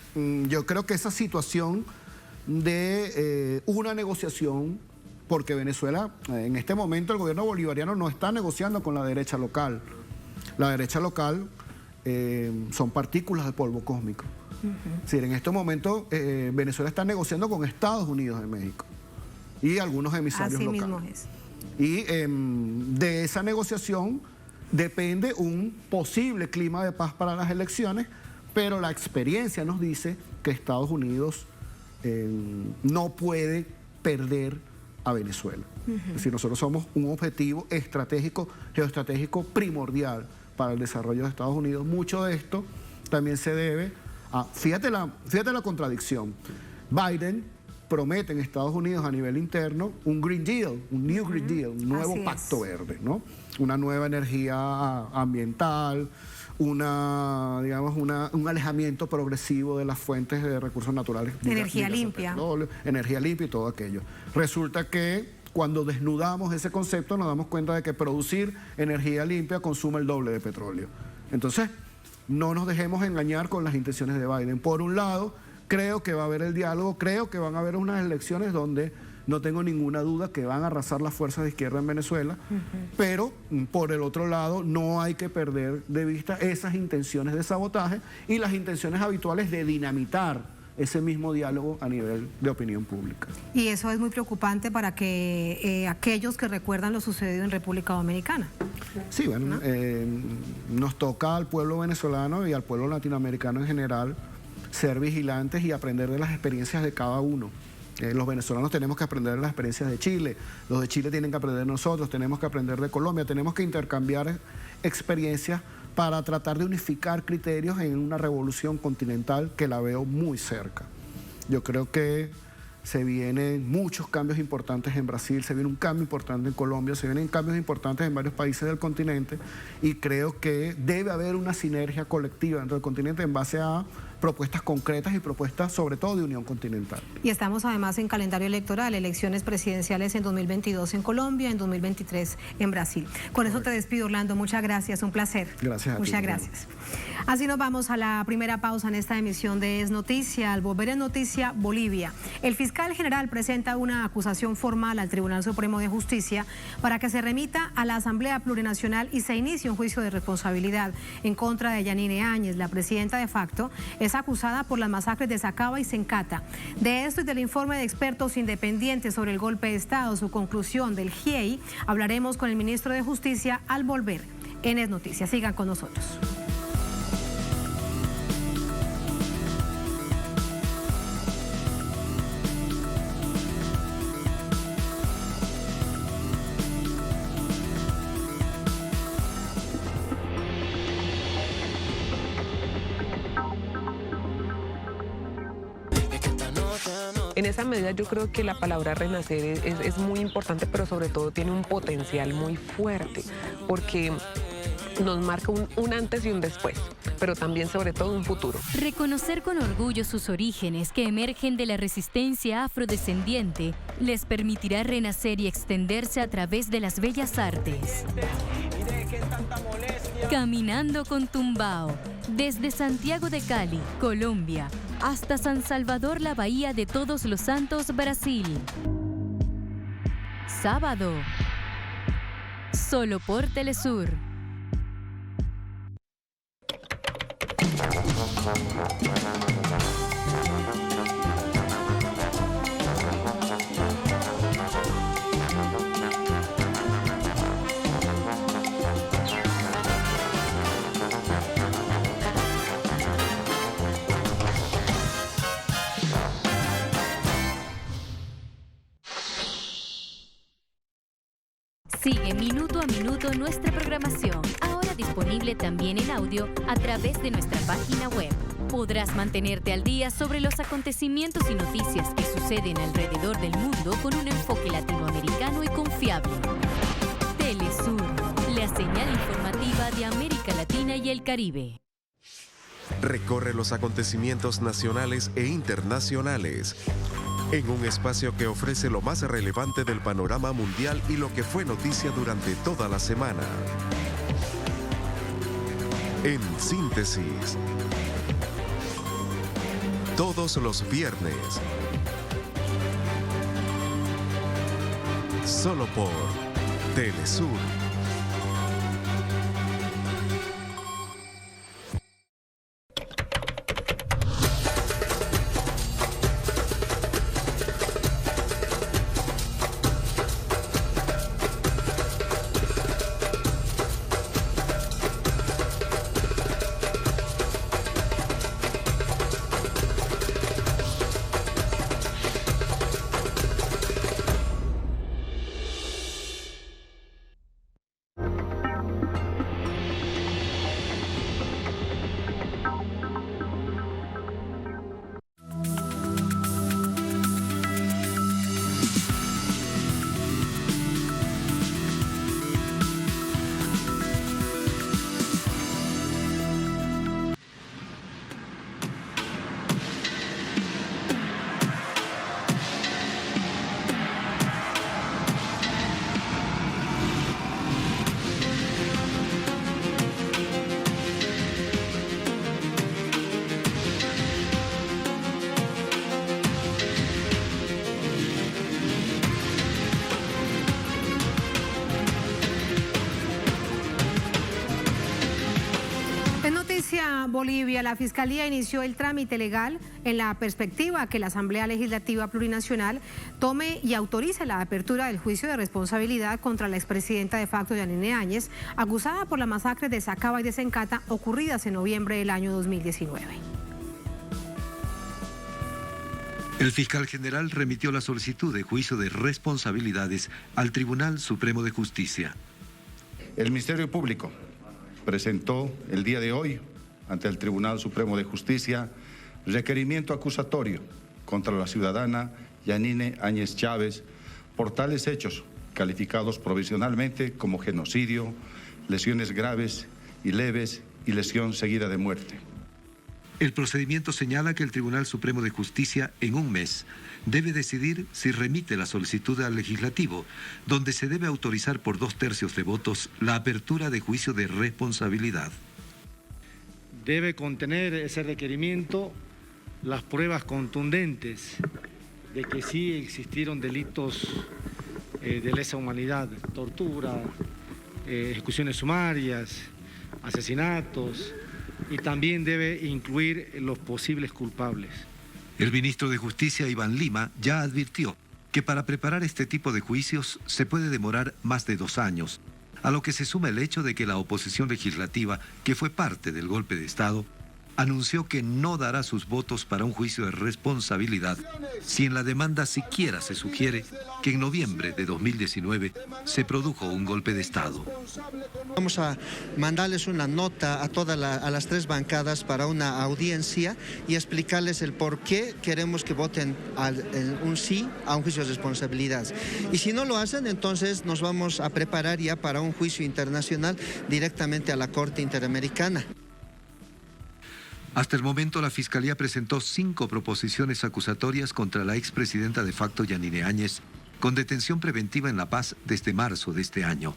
yo creo que esa situación de una negociación, porque Venezuela, en este momento el gobierno bolivariano no está negociando con la derecha local. La derecha local son partículas de polvo cósmico. Es decir, en este momento Venezuela está negociando con Estados Unidos de México y algunos emisarios Así locales. mismo es. Y de esa negociación depende un posible clima de paz para las elecciones, pero la experiencia nos dice que Estados Unidos no puede perder a Venezuela. Es decir, nosotros somos un objetivo estratégico, geoestratégico primordial para el desarrollo de Estados Unidos. Mucho de esto también se debe a, fíjate la contradicción. Biden promete en Estados Unidos a nivel interno un Green Deal, un New Green Deal, un nuevo pacto verde, ¿no? Una nueva energía ambiental, un alejamiento progresivo de las fuentes de recursos naturales. Energía limpia. Petróleo, energía limpia y todo aquello. Resulta que cuando desnudamos ese concepto nos damos cuenta de que producir energía limpia consume el doble de petróleo. Entonces, no nos dejemos engañar con las intenciones de Biden. Por un lado, creo que va a haber el diálogo, creo que van a haber unas elecciones donde no tengo ninguna duda que van a arrasar las fuerzas de izquierda en Venezuela, pero por el otro lado no hay que perder de vista esas intenciones de sabotaje y las intenciones habituales de dinamitar ese mismo diálogo a nivel de opinión pública. Y eso es muy preocupante para que aquellos que recuerdan lo sucedido en República Dominicana. Sí, bueno, nos toca al pueblo venezolano y al pueblo latinoamericano en general ser vigilantes y aprender de las experiencias de cada uno. Los venezolanos tenemos que aprender de las experiencias de Chile, los de Chile tienen que aprender de nosotros, tenemos que aprender de Colombia, tenemos que intercambiar experiencias para tratar de unificar criterios en una revolución continental que la veo muy cerca. Yo creo que se vienen muchos cambios importantes en Brasil, se viene un cambio importante en Colombia, se vienen cambios importantes en varios países del continente y creo que debe haber una sinergia colectiva dentro del continente en base a propuestas concretas y propuestas sobre todo de unión continental. Y estamos además en calendario electoral, elecciones presidenciales en 2022 en Colombia, en 2023 en Brasil. Con eso te despido, Orlando, muchas gracias, un placer. Gracias a ti. Muchas gracias. Así nos vamos a la primera pausa en esta emisión de Es Noticia. Al volver en Noticia, Bolivia. El fiscal general presenta una acusación formal al Tribunal Supremo de Justicia para que se remita a la Asamblea Plurinacional y se inicie un juicio de responsabilidad en contra de Yanine Áñez, la presidenta de facto, es acusada por las masacres de Sacaba y Sencata. De esto y del informe de expertos independientes sobre el golpe de Estado, su conclusión del GIEI, hablaremos con el ministro de Justicia al volver en Es Noticia. Sigan con nosotros. En esa medida yo creo que la palabra renacer es muy importante, pero sobre todo tiene un potencial muy fuerte, porque nos marca un antes y un después, pero también sobre todo un futuro. Reconocer con orgullo sus orígenes que emergen de la resistencia afrodescendiente les permitirá renacer y extenderse a través de las bellas artes. Caminando con Tumbao, desde Santiago de Cali, Colombia, hasta San Salvador, la Bahía de Todos los Santos, Brasil. Sábado, solo por Telesur. Sigue minuto a minuto nuestra programación, ahora disponible también en audio a través de nuestra página web. Podrás mantenerte al día sobre los acontecimientos y noticias que suceden alrededor del mundo con un enfoque latinoamericano y confiable. Telesur, la señal informativa de América Latina y el Caribe. Recorre los acontecimientos nacionales e internacionales en un espacio que ofrece lo más relevante del panorama mundial y lo que fue noticia durante toda la semana. En síntesis, todos los viernes, solo por Telesur. Bolivia, la Fiscalía inició el trámite legal en la perspectiva que la Asamblea Legislativa Plurinacional tome y autorice la apertura del juicio de responsabilidad contra la expresidenta de facto Yanine Áñez, acusada por la masacre de Sacaba y de Sencata ocurridas en noviembre del año 2019. El fiscal general remitió la solicitud de juicio de responsabilidades al Tribunal Supremo de Justicia. El Ministerio Público presentó el día de hoy ante el Tribunal Supremo de Justicia requerimiento acusatorio contra la ciudadana Yanine Áñez Chávez por tales hechos calificados provisionalmente como genocidio, lesiones graves y leves y lesión seguida de muerte. El procedimiento señala que el Tribunal Supremo de Justicia en un mes debe decidir si remite la solicitud al Legislativo, donde se debe autorizar por 2/3 de votos la apertura de juicio de responsabilidad. Debe contener ese requerimiento las pruebas contundentes de que sí existieron delitos de lesa humanidad, tortura, ejecuciones sumarias, asesinatos, y también debe incluir los posibles culpables. El ministro de Justicia, Iván Lima, ya advirtió que para preparar este tipo de juicios se puede demorar más de 2 años, a lo que se suma el hecho de que la oposición legislativa, que fue parte del golpe de Estado, anunció que no dará sus votos para un juicio de responsabilidad si en la demanda siquiera se sugiere que en noviembre de 2019 se produjo un golpe de Estado. Vamos a mandarles una nota a las 3 bancadas para una audiencia y explicarles el por qué queremos que voten un sí a un juicio de responsabilidad. Y si no lo hacen, entonces nos vamos a preparar ya para un juicio internacional directamente a la Corte Interamericana. Hasta el momento, la Fiscalía presentó 5 proposiciones acusatorias contra la expresidenta de facto Yanine Áñez, con detención preventiva en La Paz desde marzo de este año.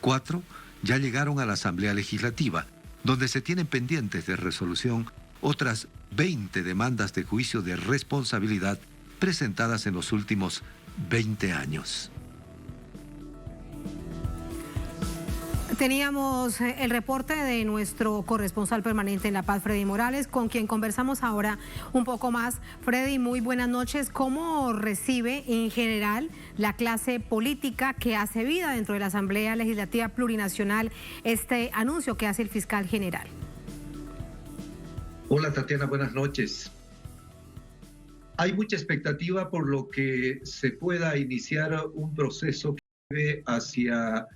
4 ya llegaron a la Asamblea Legislativa, donde se tienen pendientes de resolución otras 20 demandas de juicio de responsabilidad presentadas en los últimos 20 años. Teníamos el reporte de nuestro corresponsal permanente en La Paz, Freddy Morales, con quien conversamos ahora un poco más. Freddy, muy buenas noches. ¿Cómo recibe en general la clase política que hace vida dentro de la Asamblea Legislativa Plurinacional este anuncio que hace el fiscal general? Hola Tatiana, buenas noches. Hay mucha expectativa por lo que se pueda iniciar un proceso hacia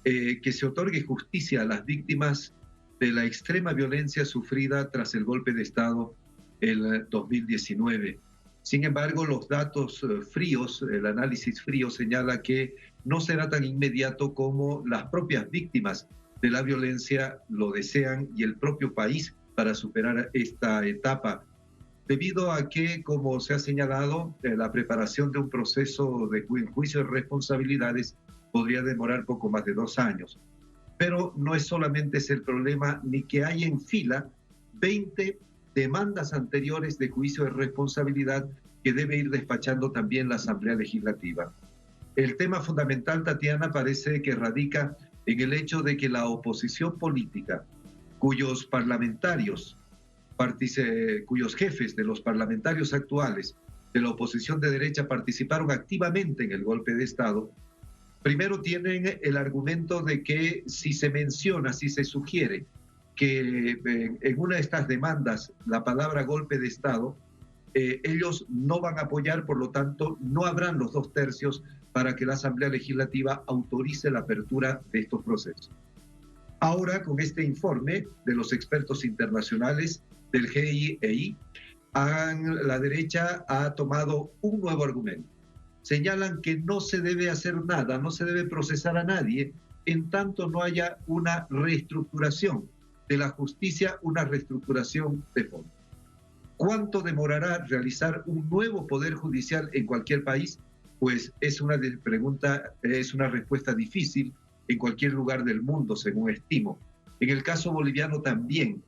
que se otorgue justicia a las víctimas de la extrema violencia sufrida tras el golpe de Estado el 2019. Sin embargo, los datos fríos, el análisis frío señala que no será tan inmediato como las propias víctimas de la violencia lo desean y el propio país para superar esta etapa, debido a que, como se ha señalado, la preparación de un proceso de juicio de responsabilidades podría demorar poco más de 2 años. Pero no es solamente ese el problema, ni que hay en fila 20 demandas anteriores de juicio de responsabilidad que debe ir despachando también la Asamblea Legislativa. El tema fundamental, Tatiana, parece que radica en el hecho de que la oposición política, cuyos parlamentarios, cuyos jefes de los parlamentarios actuales de la oposición de derecha participaron activamente en el golpe de Estado, primero tienen el argumento de que si se menciona, si se sugiere que en una de estas demandas la palabra golpe de Estado, ellos no van a apoyar, por lo tanto no habrán los 2 tercios para que la Asamblea Legislativa autorice la apertura de estos procesos. Ahora, con este informe de los expertos internacionales del GIEI, la derecha ha tomado un nuevo argumento. Señalan que no se debe hacer nada, no se debe procesar a nadie en tanto no haya una reestructuración de la justicia, una reestructuración de fondo. ¿Cuánto demorará realizar un nuevo poder judicial en cualquier país? Pues es una respuesta difícil en cualquier lugar del mundo, según estimo. En el caso boliviano también.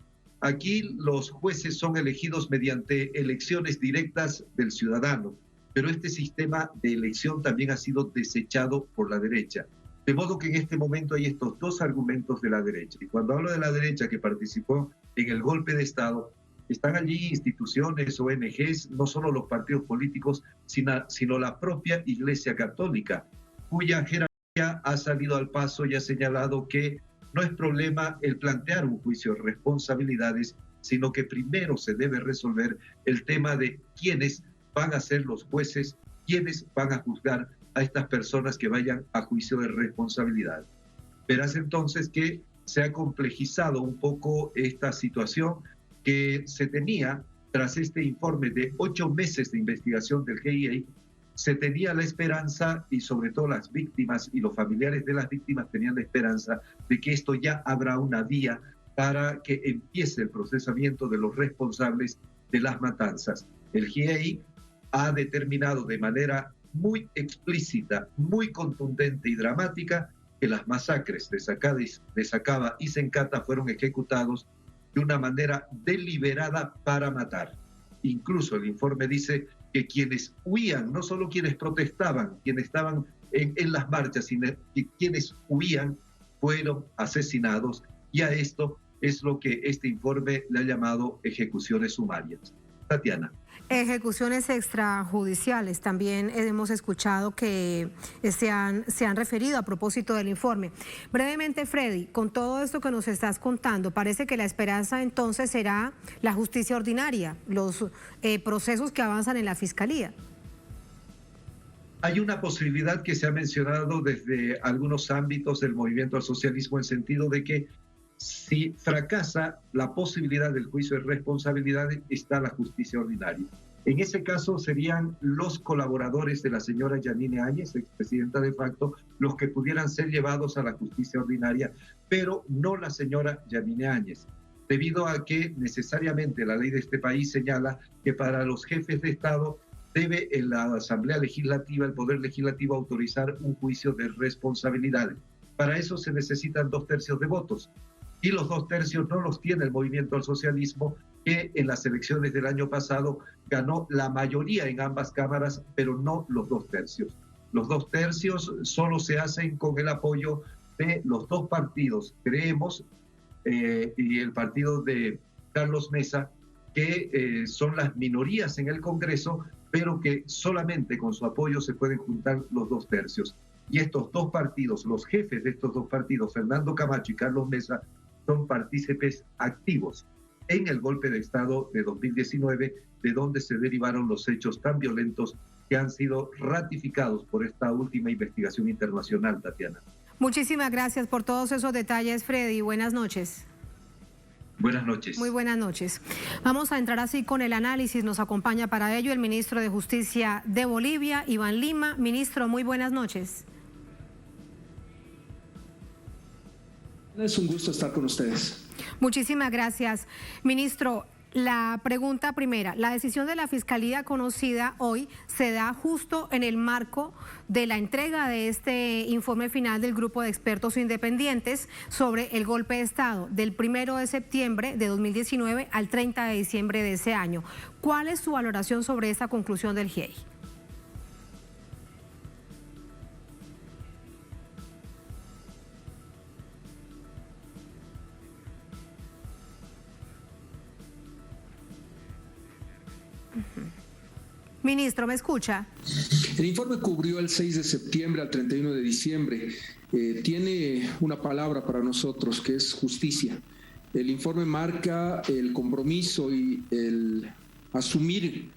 Aquí los jueces son elegidos mediante elecciones directas del ciudadano, pero este sistema de elección también ha sido desechado por la derecha. De modo que en este momento hay estos 2 argumentos de la derecha. Y cuando hablo de la derecha que participó en el golpe de Estado, están allí instituciones, ONGs, no solo los partidos políticos, sino la propia Iglesia Católica, cuya jerarquía ha salido al paso y ha señalado que no es problema el plantear un juicio de responsabilidades, sino que primero se debe resolver el tema de quiénes van a ser los jueces, quiénes van a juzgar a estas personas que vayan a juicio de responsabilidad. Verás entonces que se ha complejizado un poco esta situación que se tenía tras este informe de 8 meses de investigación del GIEI. Se tenía la esperanza, y sobre todo las víctimas y los familiares de las víctimas tenían la esperanza de que esto ya habrá una vía para que empiece el procesamiento de los responsables de las matanzas. El GIEI ha determinado de manera muy explícita, muy contundente y dramática que las masacres de Sacaba y Sencata fueron ejecutados de una manera deliberada para matar. Incluso el informe dice que quienes huían, no solo quienes protestaban, quienes estaban en las marchas, sino que quienes huían fueron asesinados, y a esto es lo que este informe le ha llamado ejecuciones sumarias. Tatiana. Ejecuciones extrajudiciales, también hemos escuchado que se han referido a propósito del informe. Brevemente, Freddy, con todo esto que nos estás contando, parece que la esperanza entonces será la justicia ordinaria, los procesos que avanzan en la Fiscalía. Hay una posibilidad que se ha mencionado desde algunos ámbitos del movimiento al socialismo, en sentido de que si fracasa la posibilidad del juicio de responsabilidad, está la justicia ordinaria. En ese caso serían los colaboradores de la señora Yanine Áñez, expresidenta de facto, los que pudieran ser llevados a la justicia ordinaria, pero no la señora Yanine Áñez, debido a que necesariamente la ley de este país señala que para los jefes de Estado debe en la Asamblea Legislativa, el Poder Legislativo, autorizar un juicio de responsabilidades. Para eso se necesitan 2 tercios de votos. Y los 2 tercios no los tiene el movimiento al socialismo, que en las elecciones del año pasado ganó la mayoría en ambas cámaras, pero no los 2 tercios. Los 2 tercios solo se hacen con el apoyo de los 2 partidos, Creemos, y el partido de Carlos Mesa, que son las minorías en el Congreso, pero que solamente con su apoyo se pueden juntar los 2 tercios. Y estos 2 partidos, los jefes de estos 2 partidos, Fernando Camacho y Carlos Mesa, son partícipes activos en el golpe de Estado de 2019, de donde se derivaron los hechos tan violentos que han sido ratificados por esta última investigación internacional, Tatiana. Muchísimas gracias por todos esos detalles, Freddy. Buenas noches. Buenas noches. Muy buenas noches. Vamos a entrar así con el análisis. Nos acompaña para ello el ministro de Justicia de Bolivia, Iván Lima. Ministro, muy buenas noches. Es un gusto estar con ustedes. Muchísimas gracias. Ministro, la pregunta primera, la decisión de la Fiscalía conocida hoy se da justo en el marco de la entrega de este informe final del grupo de expertos independientes sobre el golpe de Estado del 1 de septiembre de 2019 al 30 de diciembre de ese año. ¿Cuál es su valoración sobre esta conclusión del GIEI? Ministro, ¿me escucha? El informe cubrió el 6 de septiembre al 31 de diciembre. Tiene una palabra para nosotros, que es justicia. El informe marca el compromiso y el asumir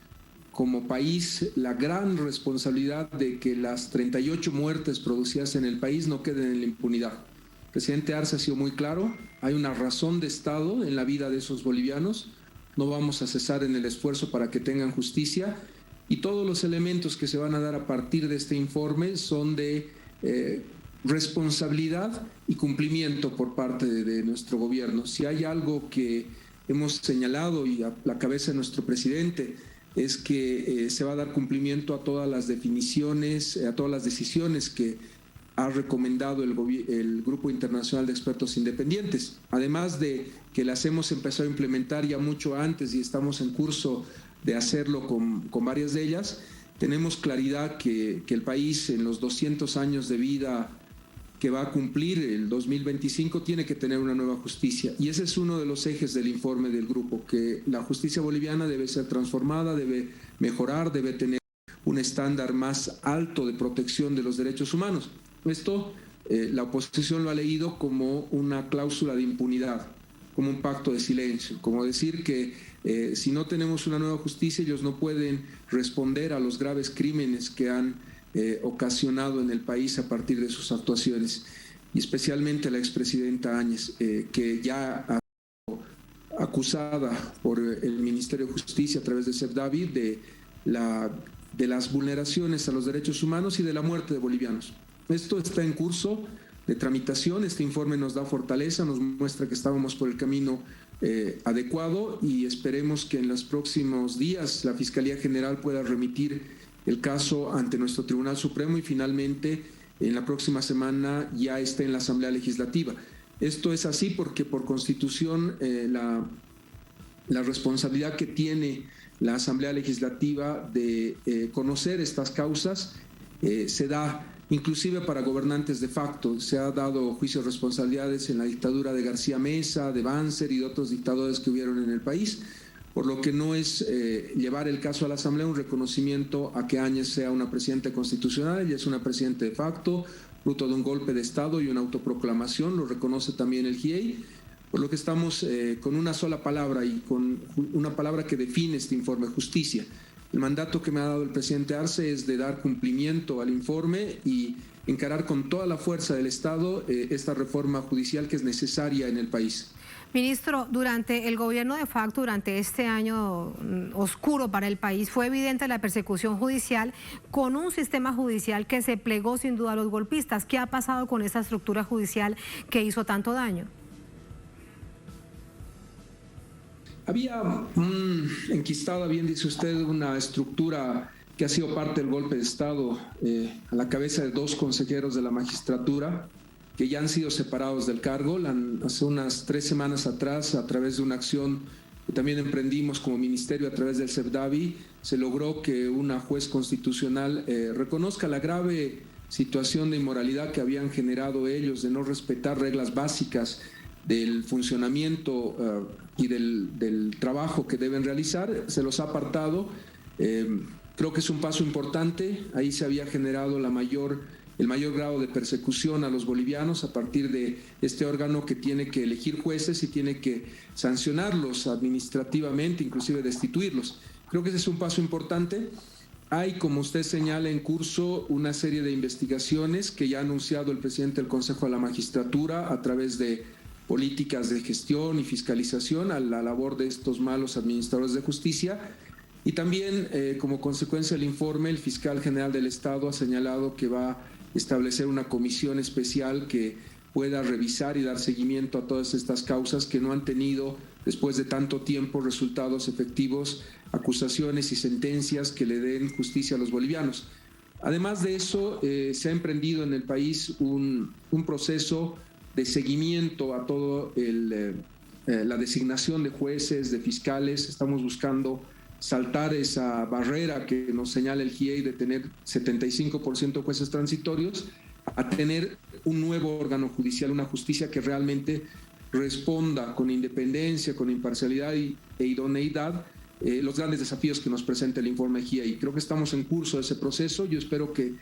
como país la gran responsabilidad de que las 38 muertes producidas en el país no queden en la impunidad. El presidente Arce ha sido muy claro, hay una razón de Estado en la vida de esos bolivianos, no vamos a cesar en el esfuerzo para que tengan justicia. Y todos los elementos que se van a dar a partir de este informe son de responsabilidad y cumplimiento por parte de nuestro gobierno. Si hay algo que hemos señalado y a la cabeza de nuestro presidente es que se va a dar cumplimiento a todas las definiciones, a todas las decisiones que ha recomendado el Grupo Internacional de Expertos Independientes. Además de que las hemos empezado a implementar ya mucho antes y estamos en curso de hacerlo con varias de ellas, tenemos claridad que el país en los 200 años de vida que va a cumplir el 2025 tiene que tener una nueva justicia. Y ese es uno de los ejes del informe del grupo, que la justicia boliviana debe ser transformada, debe mejorar, debe tener un estándar más alto de protección de los derechos humanos. Esto la oposición lo ha leído como una cláusula de impunidad, como un pacto de silencio, como decir que si no tenemos una nueva justicia, ellos no pueden responder a los graves crímenes que han ocasionado en el país a partir de sus actuaciones, y especialmente la expresidenta Áñez, que ya ha sido acusada por el Ministerio de Justicia a través de CEPDAVI de las vulneraciones a los derechos humanos y de la muerte de bolivianos. Esto está en curso de tramitación, este informe nos da fortaleza, nos muestra que estábamos por el camino adecuado y esperemos que en los próximos días la Fiscalía General pueda remitir el caso ante nuestro Tribunal Supremo y finalmente en la próxima semana ya esté en la Asamblea Legislativa. Esto es así porque por Constitución la responsabilidad que tiene la Asamblea Legislativa de conocer estas causas se da inclusive para gobernantes de facto. Se ha dado juicios de responsabilidades en la dictadura de García Mesa, de Banzer y de otros dictadores que hubieron en el país, por lo que no es llevar el caso a la Asamblea un reconocimiento a que Áñez sea una presidenta constitucional. Ella es una presidenta de facto, fruto de un golpe de Estado y una autoproclamación, lo reconoce también el GIEI, por lo que estamos con una sola palabra y con una palabra que define este informe: justicia. El mandato que me ha dado el presidente Arce es de dar cumplimiento al informe y encarar con toda la fuerza del Estado esta reforma judicial que es necesaria en el país. Ministro, durante el gobierno de facto, durante este año oscuro para el país, fue evidente la persecución judicial con un sistema judicial que se plegó sin duda a los golpistas. ¿Qué ha pasado con esa estructura judicial que hizo tanto daño? Había enquistada, bien dice usted, una estructura que ha sido parte del golpe de Estado a la cabeza de 2 consejeros de la magistratura que ya han sido separados del cargo. Hace unas 3 semanas atrás, a través de una acción que también emprendimos como ministerio a través del CEPDAVI, se logró que una juez constitucional reconozca la grave situación de inmoralidad que habían generado ellos de no respetar reglas básicas del funcionamiento y del trabajo que deben realizar. Se los ha apartado. Creo que es un paso importante. Ahí se había generado el mayor grado de persecución a los bolivianos a partir de este órgano que tiene que elegir jueces y tiene que sancionarlos administrativamente, inclusive destituirlos. Creo que ese es un paso importante. Hay, como usted señala, en curso una serie de investigaciones que ya ha anunciado el presidente del Consejo de la Magistratura a través de políticas de gestión y fiscalización a la labor de estos malos administradores de justicia. Y también, como consecuencia del informe, el fiscal general del Estado ha señalado que va a establecer una comisión especial que pueda revisar y dar seguimiento a todas estas causas que no han tenido, después de tanto tiempo, resultados efectivos, acusaciones y sentencias que le den justicia a los bolivianos. Además de eso, se ha emprendido en el país un proceso de seguimiento a todo la designación de jueces, de fiscales. Estamos buscando saltar esa barrera que nos señala el GIEI de tener 75% de jueces transitorios, a tener un nuevo órgano judicial, una justicia que realmente responda con independencia, con imparcialidad e idoneidad los grandes desafíos que nos presenta el informe GIEI. Creo que estamos en curso de ese proceso. Yo espero que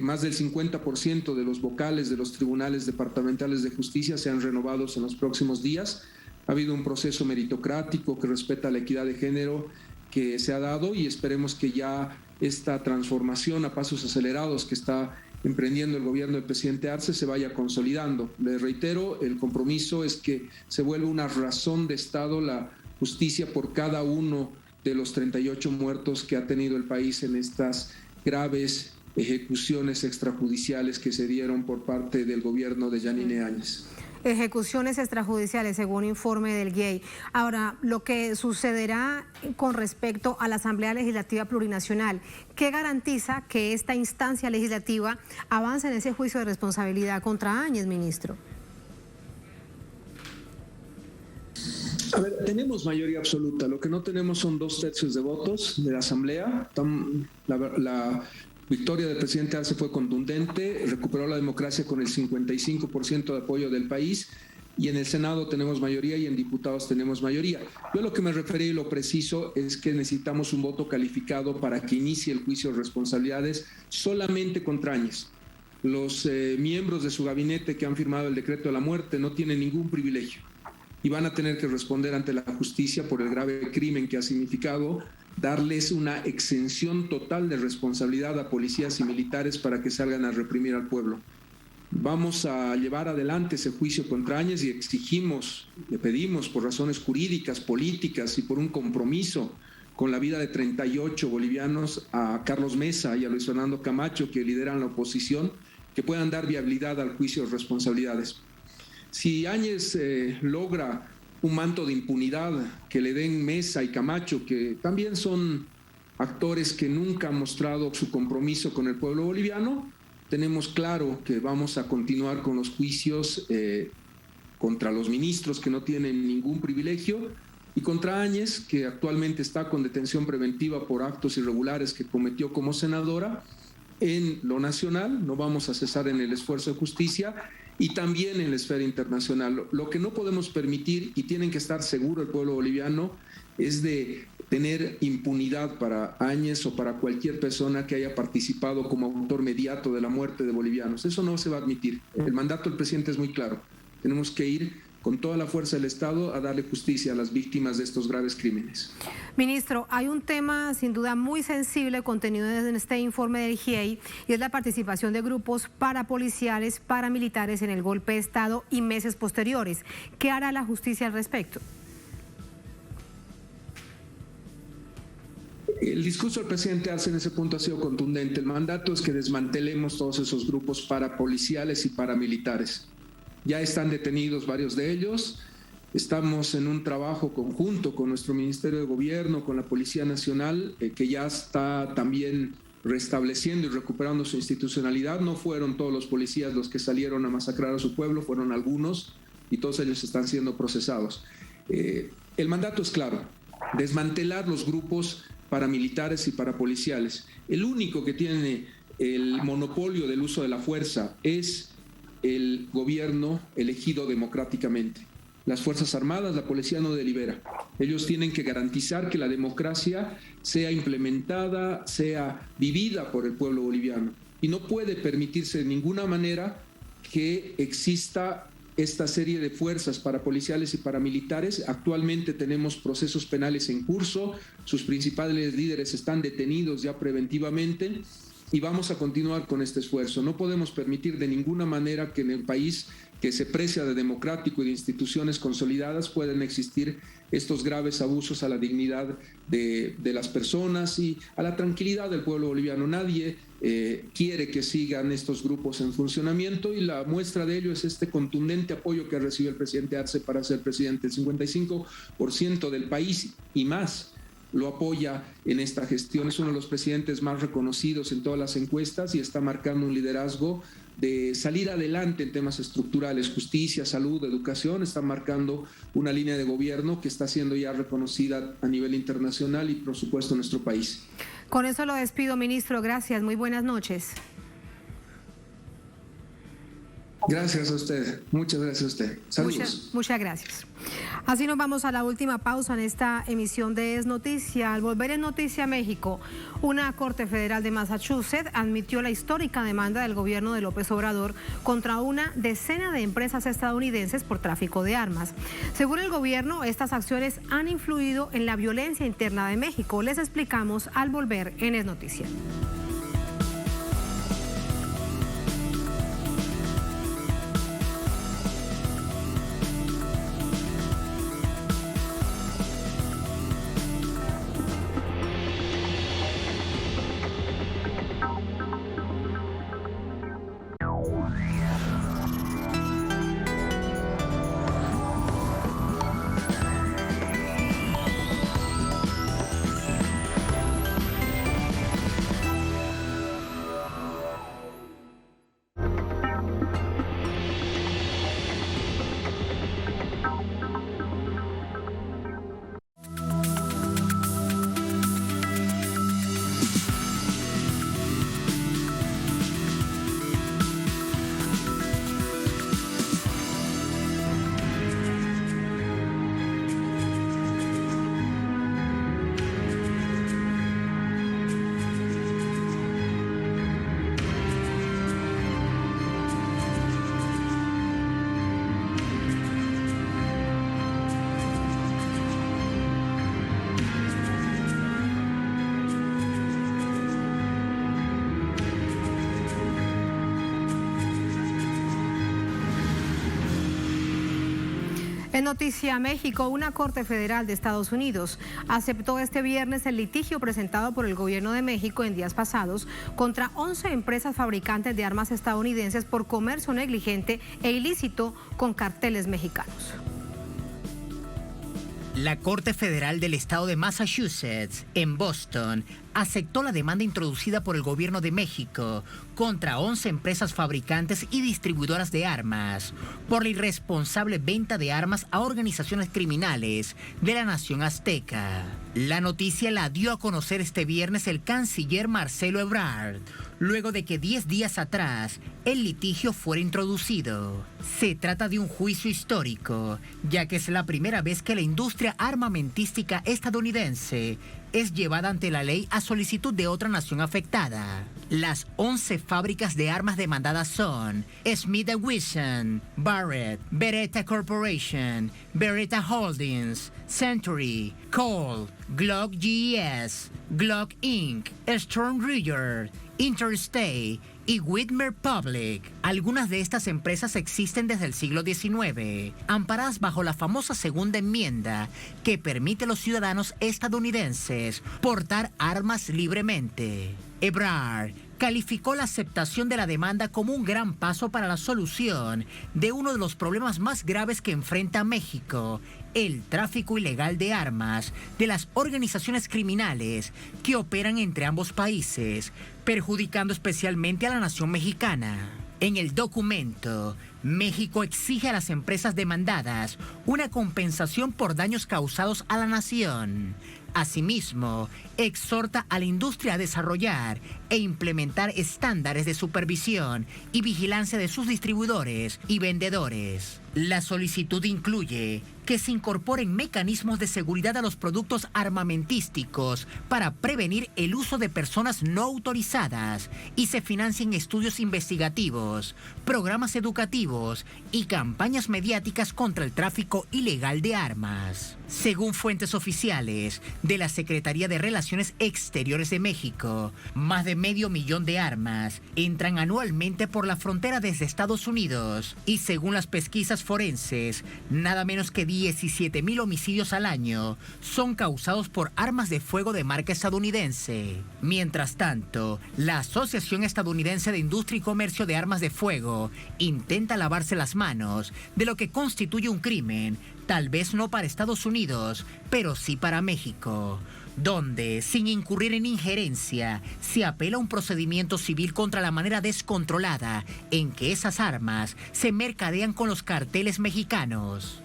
más del 50% de los vocales de los tribunales departamentales de justicia sean renovados en los próximos días. Ha habido un proceso meritocrático que respeta la equidad de género que se ha dado y esperemos que ya esta transformación a pasos acelerados que está emprendiendo el gobierno del presidente Arce se vaya consolidando. Le reitero, el compromiso es que se vuelva una razón de Estado la justicia por cada uno de los 38 muertos que ha tenido el país en estas graves ejecuciones extrajudiciales que se dieron por parte del gobierno de Yanine Áñez. Ejecuciones extrajudiciales, según informe del GIEI. Ahora, lo que sucederá con respecto a la Asamblea Legislativa Plurinacional, ¿qué garantiza que esta instancia legislativa avance en ese juicio de responsabilidad contra Áñez, ministro? A ver, tenemos mayoría absoluta. Lo que no tenemos son 2/3 de votos de la Asamblea. La victoria del presidente Arce fue contundente, recuperó la democracia con el 55% de apoyo del país y en el Senado tenemos mayoría y en diputados tenemos mayoría. Yo lo que me referí y lo preciso es que necesitamos un voto calificado para que inicie el juicio de responsabilidades solamente contra Áñez. Los miembros de su gabinete que han firmado el decreto de la muerte no tienen ningún privilegio y van a tener que responder ante la justicia por el grave crimen que ha significado darles una exención total de responsabilidad a policías y militares para que salgan a reprimir al pueblo. Vamos a llevar adelante ese juicio contra Áñez y exigimos, le pedimos por razones jurídicas, políticas y por un compromiso con la vida de 38 bolivianos a Carlos Mesa y a Luis Fernando Camacho, que lideran la oposición, que puedan dar viabilidad al juicio de responsabilidades. Si Áñez logra un manto de impunidad que le den Mesa y Camacho, que también son actores que nunca han mostrado su compromiso con el pueblo boliviano, tenemos claro que vamos a continuar con los juicios contra los ministros que no tienen ningún privilegio y contra Áñez, que actualmente está con detención preventiva por actos irregulares que cometió como senadora. En lo nacional no vamos a cesar en el esfuerzo de justicia y también en la esfera internacional. Lo que no podemos permitir, y tienen que estar seguro el pueblo boliviano, es de tener impunidad para Áñez o para cualquier persona que haya participado como autor mediato de la muerte de bolivianos. Eso no se va a admitir. El mandato del presidente es muy claro. Tenemos que ir con toda la fuerza del Estado a darle justicia a las víctimas de estos graves crímenes. Ministro, hay un tema sin duda muy sensible contenido en este informe del GIEI y es la participación de grupos parapoliciales, paramilitares en el golpe de Estado y meses posteriores. ¿Qué hará la justicia al respecto? El discurso del presidente Arce en ese punto ha sido contundente. El mandato es que desmantelemos todos esos grupos parapoliciales y paramilitares. Ya están detenidos varios de ellos. Estamos en un trabajo conjunto con nuestro Ministerio de Gobierno, con la Policía Nacional, que ya está también restableciendo y recuperando su institucionalidad. No fueron todos los policías los que salieron a masacrar a su pueblo, fueron algunos y todos ellos están siendo procesados. El mandato es claro, desmantelar los grupos paramilitares y parapoliciales. El único que tiene el monopolio del uso de la fuerza es el gobierno elegido democráticamente. Las Fuerzas Armadas, la policía no delibera. Ellos tienen que garantizar que la democracia sea implementada, sea vivida por el pueblo boliviano. Y no puede permitirse de ninguna manera que exista esta serie de fuerzas parapoliciales y paramilitares. Actualmente tenemos procesos penales en curso, sus principales líderes están detenidos ya preventivamente y vamos a continuar con este esfuerzo. No podemos permitir de ninguna manera que en el país que se precia de democrático y de instituciones consolidadas puedan existir estos graves abusos a la dignidad de las personas y a la tranquilidad del pueblo boliviano. Nadie quiere que sigan estos grupos en funcionamiento y la muestra de ello es este contundente apoyo que recibió el presidente Arce para ser presidente. El 55% del país y más lo apoya en esta gestión. Es uno de los presidentes más reconocidos en todas las encuestas y está marcando un liderazgo de salir adelante en temas estructurales, justicia, salud, educación. Está marcando una línea de gobierno que está siendo ya reconocida a nivel internacional y, por supuesto, en nuestro país. Con eso lo despido, ministro. Gracias. Muy buenas noches. Gracias a usted. Muchas gracias a usted. Saludos. Muchas gracias. Así nos vamos a la última pausa en esta emisión de Es Noticia. Al volver en Noticia México, una Corte Federal de Massachusetts admitió la histórica demanda del gobierno de López Obrador contra una decena de empresas estadounidenses por tráfico de armas. Según el gobierno, estas acciones han influido en la violencia interna de México. Les explicamos al volver en Es Noticia. En Noticia México, una Corte Federal de Estados Unidos aceptó este viernes el litigio presentado por el gobierno de México en días pasados contra 11 empresas fabricantes de armas estadounidenses por comercio negligente e ilícito con carteles mexicanos. La Corte Federal del Estado de Massachusetts, en Boston, aceptó la demanda introducida por el gobierno de México contra 11 empresas fabricantes y distribuidoras de armas por la irresponsable venta de armas a organizaciones criminales de la nación azteca. La noticia la dio a conocer este viernes el canciller Marcelo Ebrard, luego de que 10 días atrás el litigio fuera introducido. Se trata de un juicio histórico, ya que es la primera vez que la industria armamentística estadounidense es llevada ante la ley a solicitud de otra nación afectada. Las 11 fábricas de armas demandadas son Smith & Wesson, Barrett, Beretta Corporation, Beretta Holdings, Century, Cole, Glock GES, Glock Inc., Storm Ridger, Interstate y Whitmer Public. Algunas de estas empresas existen desde el siglo XIX, amparadas bajo la famosa segunda enmienda que permite a los ciudadanos estadounidenses portar armas libremente. Ebrard calificó la aceptación de la demanda como un gran paso para la solución de uno de los problemas más graves que enfrenta México, el tráfico ilegal de armas de las organizaciones criminales que operan entre ambos países, perjudicando especialmente a la nación mexicana. En el documento, México exige a las empresas demandadas una compensación por daños causados a la nación. Asimismo, exhorta a la industria a desarrollar e implementar estándares de supervisión y vigilancia de sus distribuidores y vendedores. La solicitud incluye que se incorporen mecanismos de seguridad a los productos armamentísticos para prevenir el uso de personas no autorizadas y se financien estudios investigativos, programas educativos y campañas mediáticas contra el tráfico ilegal de armas. Según fuentes oficiales de la Secretaría de Relaciones Exteriores de México, más de 500,000 de armas entran anualmente por la frontera desde Estados Unidos y según las pesquisas forenses, nada menos que 17,000 homicidios al año son causados por armas de fuego de marca estadounidense. Mientras tanto, la Asociación Estadounidense de Industria y Comercio de Armas de Fuego intenta lavarse las manos de lo que constituye un crimen, tal vez no para Estados Unidos, pero sí para México, donde, sin incurrir en injerencia, se apela a un procedimiento civil contra la manera descontrolada en que esas armas se mercadean con los carteles mexicanos.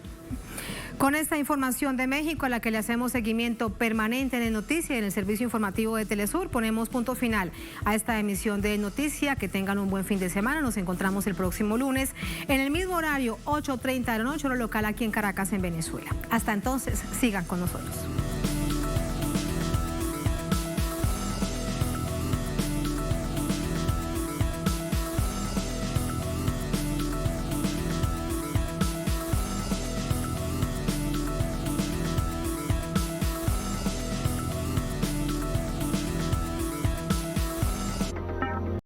Con esta información de México, a la que le hacemos seguimiento permanente en el Noticia y en el servicio informativo de Telesur, ponemos punto final a esta emisión de Noticia. Que tengan un buen fin de semana. Nos encontramos el próximo lunes en el mismo horario, 8:30 de la noche, hora local aquí en Caracas, en Venezuela. Hasta entonces, sigan con nosotros.